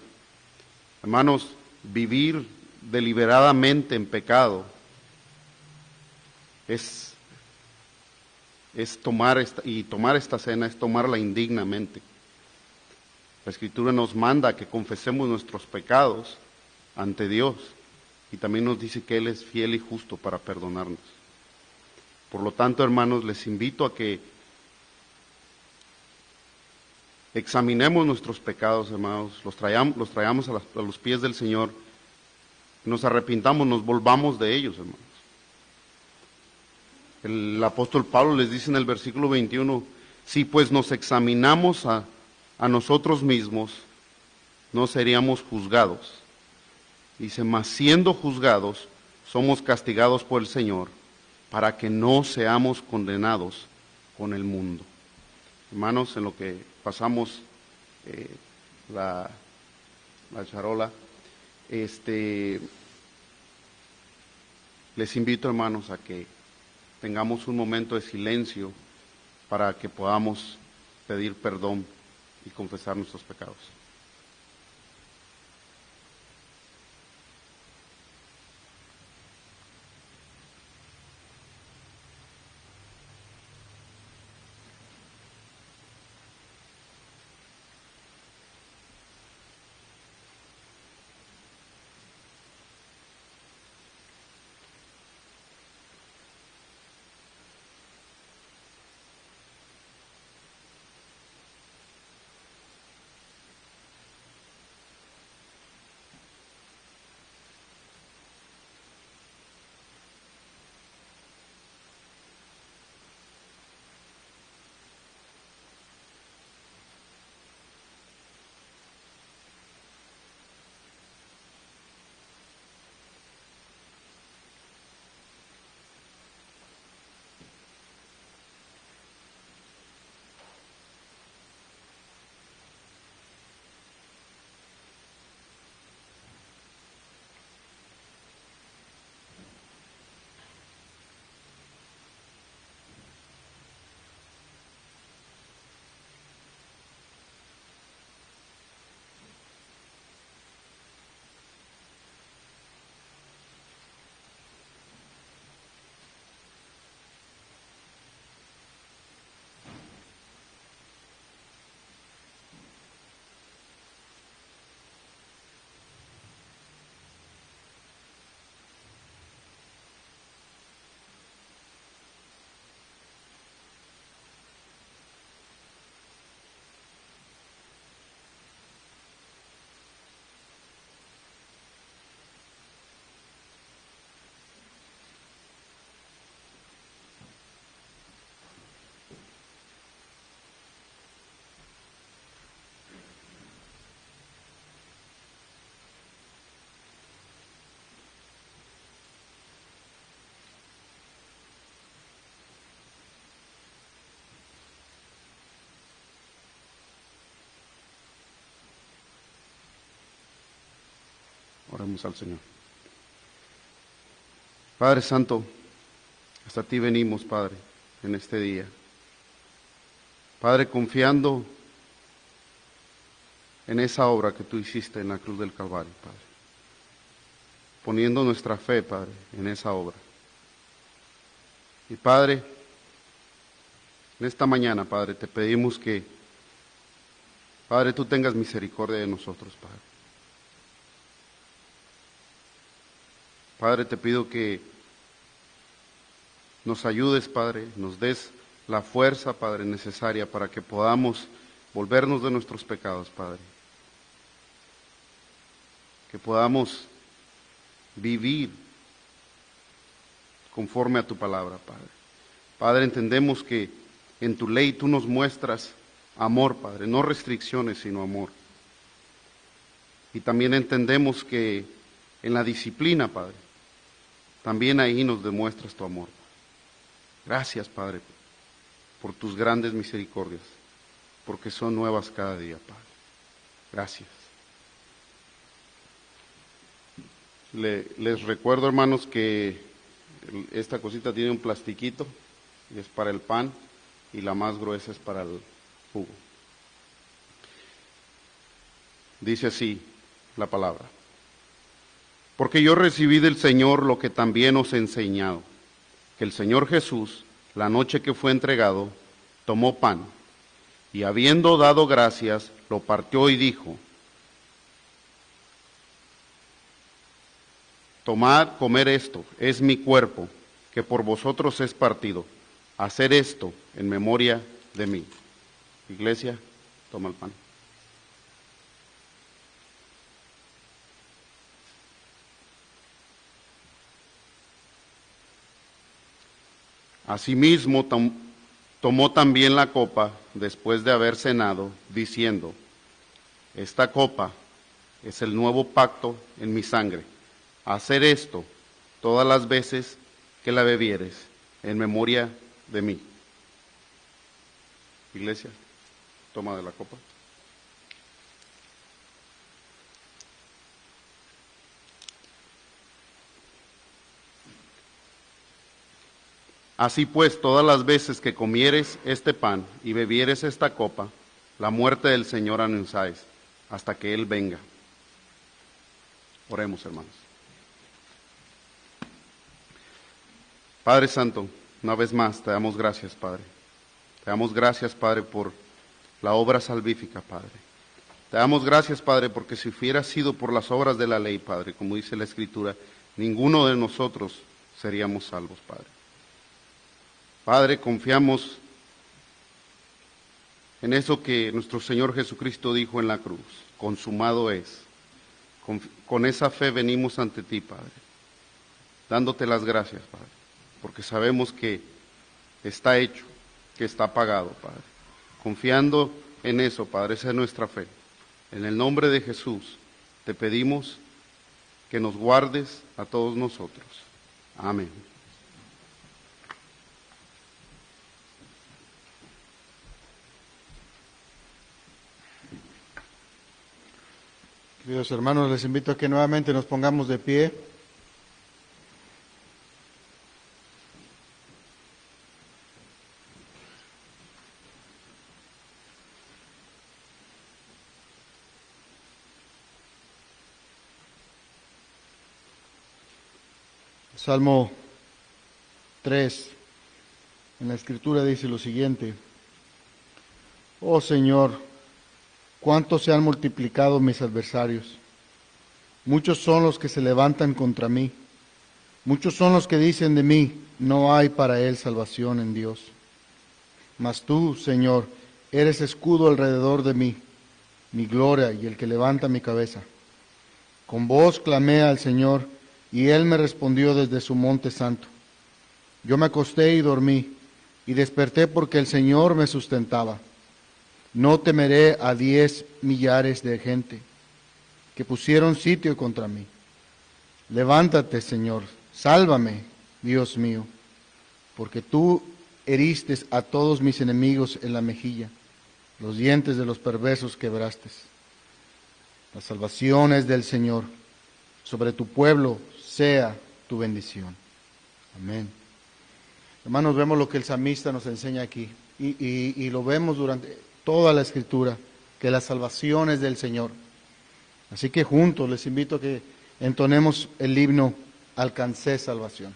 Hermanos, vivir deliberadamente en pecado es tomar esta cena, es tomarla indignamente. La Escritura nos manda que confesemos nuestros pecados ante Dios y también nos dice que Él es fiel y justo para perdonarnos. Por lo tanto, hermanos, les invito a que examinemos nuestros pecados, hermanos, los traigamos a los pies del Señor, nos arrepintamos, nos volvamos de ellos, hermanos. El apóstol Pablo les dice en el versículo 21, si pues nos examinamos a nosotros mismos, no seríamos juzgados. Dice, mas siendo juzgados, somos castigados por el Señor, para que no seamos condenados con el mundo. Hermanos, en lo que pasamos la charola, les invito, hermanos, a que tengamos un momento de silencio para que podamos pedir perdón y confesar nuestros pecados. Oremos al Señor. Padre Santo, hasta ti venimos, Padre, en este día. Padre, confiando en esa obra que tú hiciste en la cruz del Calvario, Padre. Poniendo nuestra fe, Padre, en esa obra. Y Padre, en esta mañana, Padre, te pedimos que, Padre, tú tengas misericordia de nosotros, Padre. Padre, te pido que nos ayudes, Padre, nos des la fuerza, Padre, necesaria para que podamos volvernos de nuestros pecados, Padre. Que podamos vivir conforme a tu palabra, Padre. Padre, entendemos que en tu ley tú nos muestras amor, Padre, no restricciones, sino amor. Y también entendemos que en la disciplina, Padre, también ahí nos demuestras tu amor. Gracias, Padre, por tus grandes misericordias, porque son nuevas cada día, Padre. Gracias. Les recuerdo, hermanos, que esta cosita tiene un plastiquito, y es para el pan, y la más gruesa es para el jugo. Dice así la palabra. Porque yo recibí del Señor lo que también os he enseñado, que el Señor Jesús, la noche que fue entregado, tomó pan, y habiendo dado gracias, lo partió y dijo: tomad, comer esto, es mi cuerpo, que por vosotros es partido. Hacer esto en memoria de mí. Iglesia, toma el pan. Asimismo, tomó también la copa después de haber cenado, diciendo: esta copa es el nuevo pacto en mi sangre. Hacer esto todas las veces que la bebieres en memoria de mí. Iglesia, toma de la copa. Así pues, todas las veces que comieres este pan y bebieres esta copa, la muerte del Señor anunciáis, hasta que Él venga. Oremos, hermanos. Padre Santo, una vez más te damos gracias, Padre. Te damos gracias, Padre, por la obra salvífica, Padre. Te damos gracias, Padre, porque si hubiera sido por las obras de la ley, Padre, como dice la Escritura, ninguno de nosotros seríamos salvos, Padre. Padre, confiamos en eso que nuestro Señor Jesucristo dijo en la cruz: consumado es. Con esa fe venimos ante ti, Padre, dándote las gracias, Padre, porque sabemos que está hecho, que está pagado, Padre. Confiando en eso, Padre, esa es nuestra fe. En el nombre de Jesús te pedimos que nos guardes a todos nosotros. Amén. Queridos hermanos, les invito a que nuevamente nos pongamos de pie. Salmo 3, en la Escritura dice lo siguiente: oh Señor, cuánto se han multiplicado mis adversarios. Muchos son los que se levantan contra mí. Muchos son los que dicen de mí: no hay para él salvación en Dios. Mas tú, Señor, eres escudo alrededor de mí, mi gloria y el que levanta mi cabeza. Con voz clamé al Señor, y él me respondió desde su monte santo. Yo me acosté y dormí, y desperté porque el Señor me sustentaba. No temeré a 10 millares de gente que pusieron sitio contra mí. Levántate, Señor, sálvame, Dios mío, porque tú heriste a todos mis enemigos en la mejilla, los dientes de los perversos quebraste. La salvación es del Señor, sobre tu pueblo sea tu bendición. Amén. Hermanos, vemos lo que el salmista nos enseña aquí y lo vemos durante toda la Escritura, que la salvación es del Señor. Así que juntos les invito a que entonemos el himno Alcancé salvación.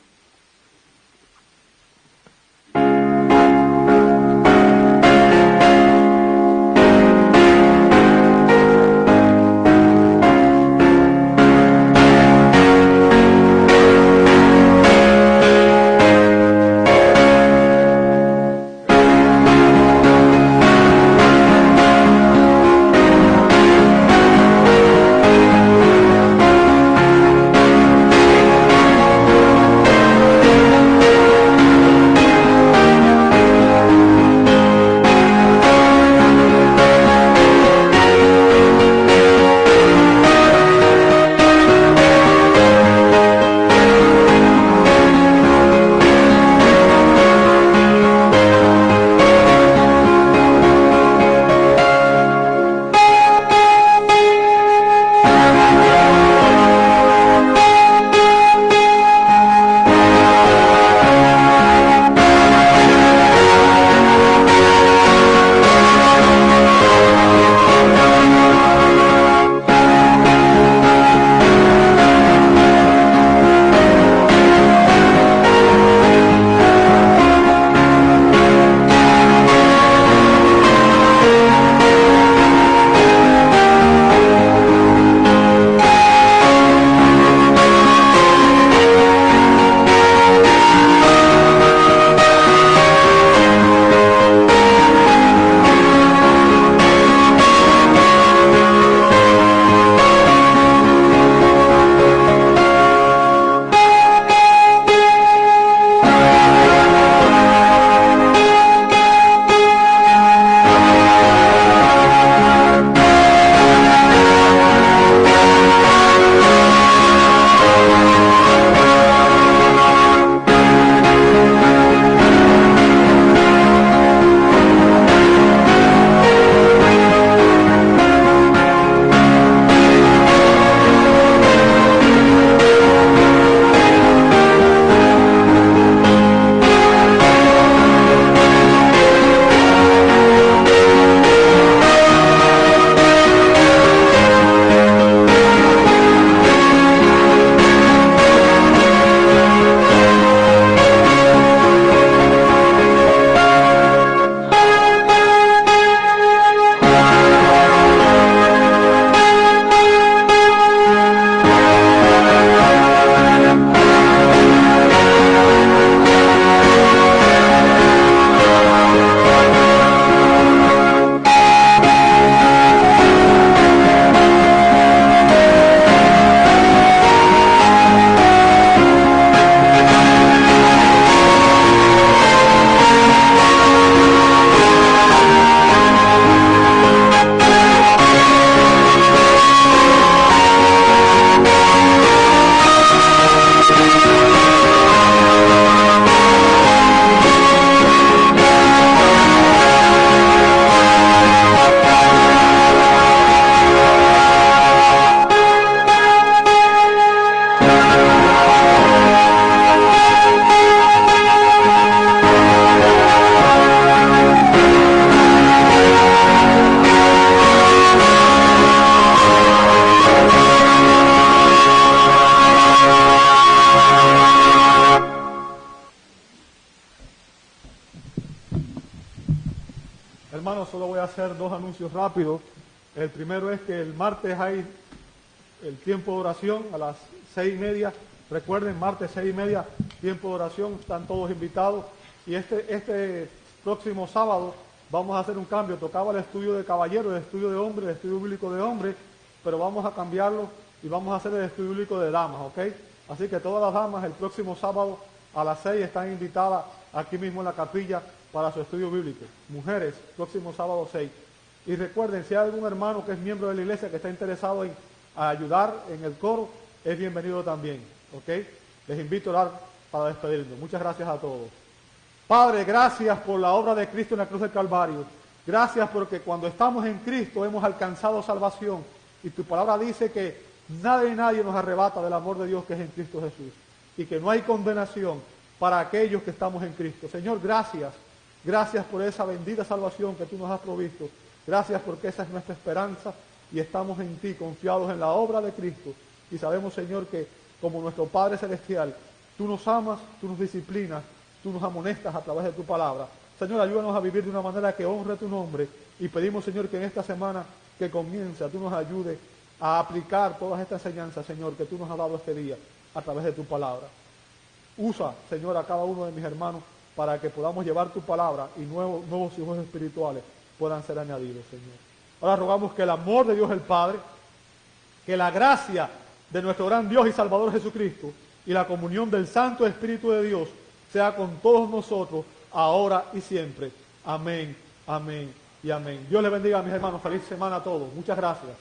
Hermanos, solo voy a hacer dos anuncios rápidos. El primero es que el martes hay el tiempo de oración a las 6:30. Recuerden, martes 6:30, tiempo de oración, están todos invitados. Y este próximo sábado vamos a hacer un cambio. Tocaba el estudio de caballeros, el estudio de hombres, el estudio bíblico de hombres, pero vamos a cambiarlo y vamos a hacer el estudio bíblico de damas, ¿ok? Así que todas las damas el próximo sábado a las 6 están invitadas aquí mismo en la capilla para su estudio bíblico. Mujeres, próximo sábado 6. Y recuerden, si hay algún hermano que es miembro de la iglesia que está interesado en ayudar en el coro, es bienvenido también, ¿ok? Les invito a orar para despedirnos. Muchas gracias a todos. Padre, gracias por la obra de Cristo en la cruz del Calvario. Gracias porque cuando estamos en Cristo hemos alcanzado salvación. Y tu palabra dice que nada y nadie nos arrebata del amor de Dios que es en Cristo Jesús. Y que no hay condenación para aquellos que estamos en Cristo. Señor, gracias. Gracias por esa bendita salvación que tú nos has provisto. Gracias porque esa es nuestra esperanza y estamos en ti, confiados en la obra de Cristo. Y sabemos, Señor, que como nuestro Padre Celestial, tú nos amas, tú nos disciplinas, tú nos amonestas a través de tu palabra. Señor, ayúdanos a vivir de una manera que honre tu nombre. Y pedimos, Señor, que en esta semana que comienza, tú nos ayudes a aplicar todas estas enseñanzas, Señor, que tú nos has dado este día a través de tu palabra. Usa, Señor, a cada uno de mis hermanos para que podamos llevar tu palabra y nuevos hijos espirituales puedan ser añadidos, Señor. Ahora rogamos que el amor de Dios el Padre, que la gracia de nuestro gran Dios y Salvador Jesucristo y la comunión del Santo Espíritu de Dios sea con todos nosotros, ahora y siempre. Amén, amén y amén. Dios les bendiga a mis hermanos. Feliz semana a todos. Muchas gracias.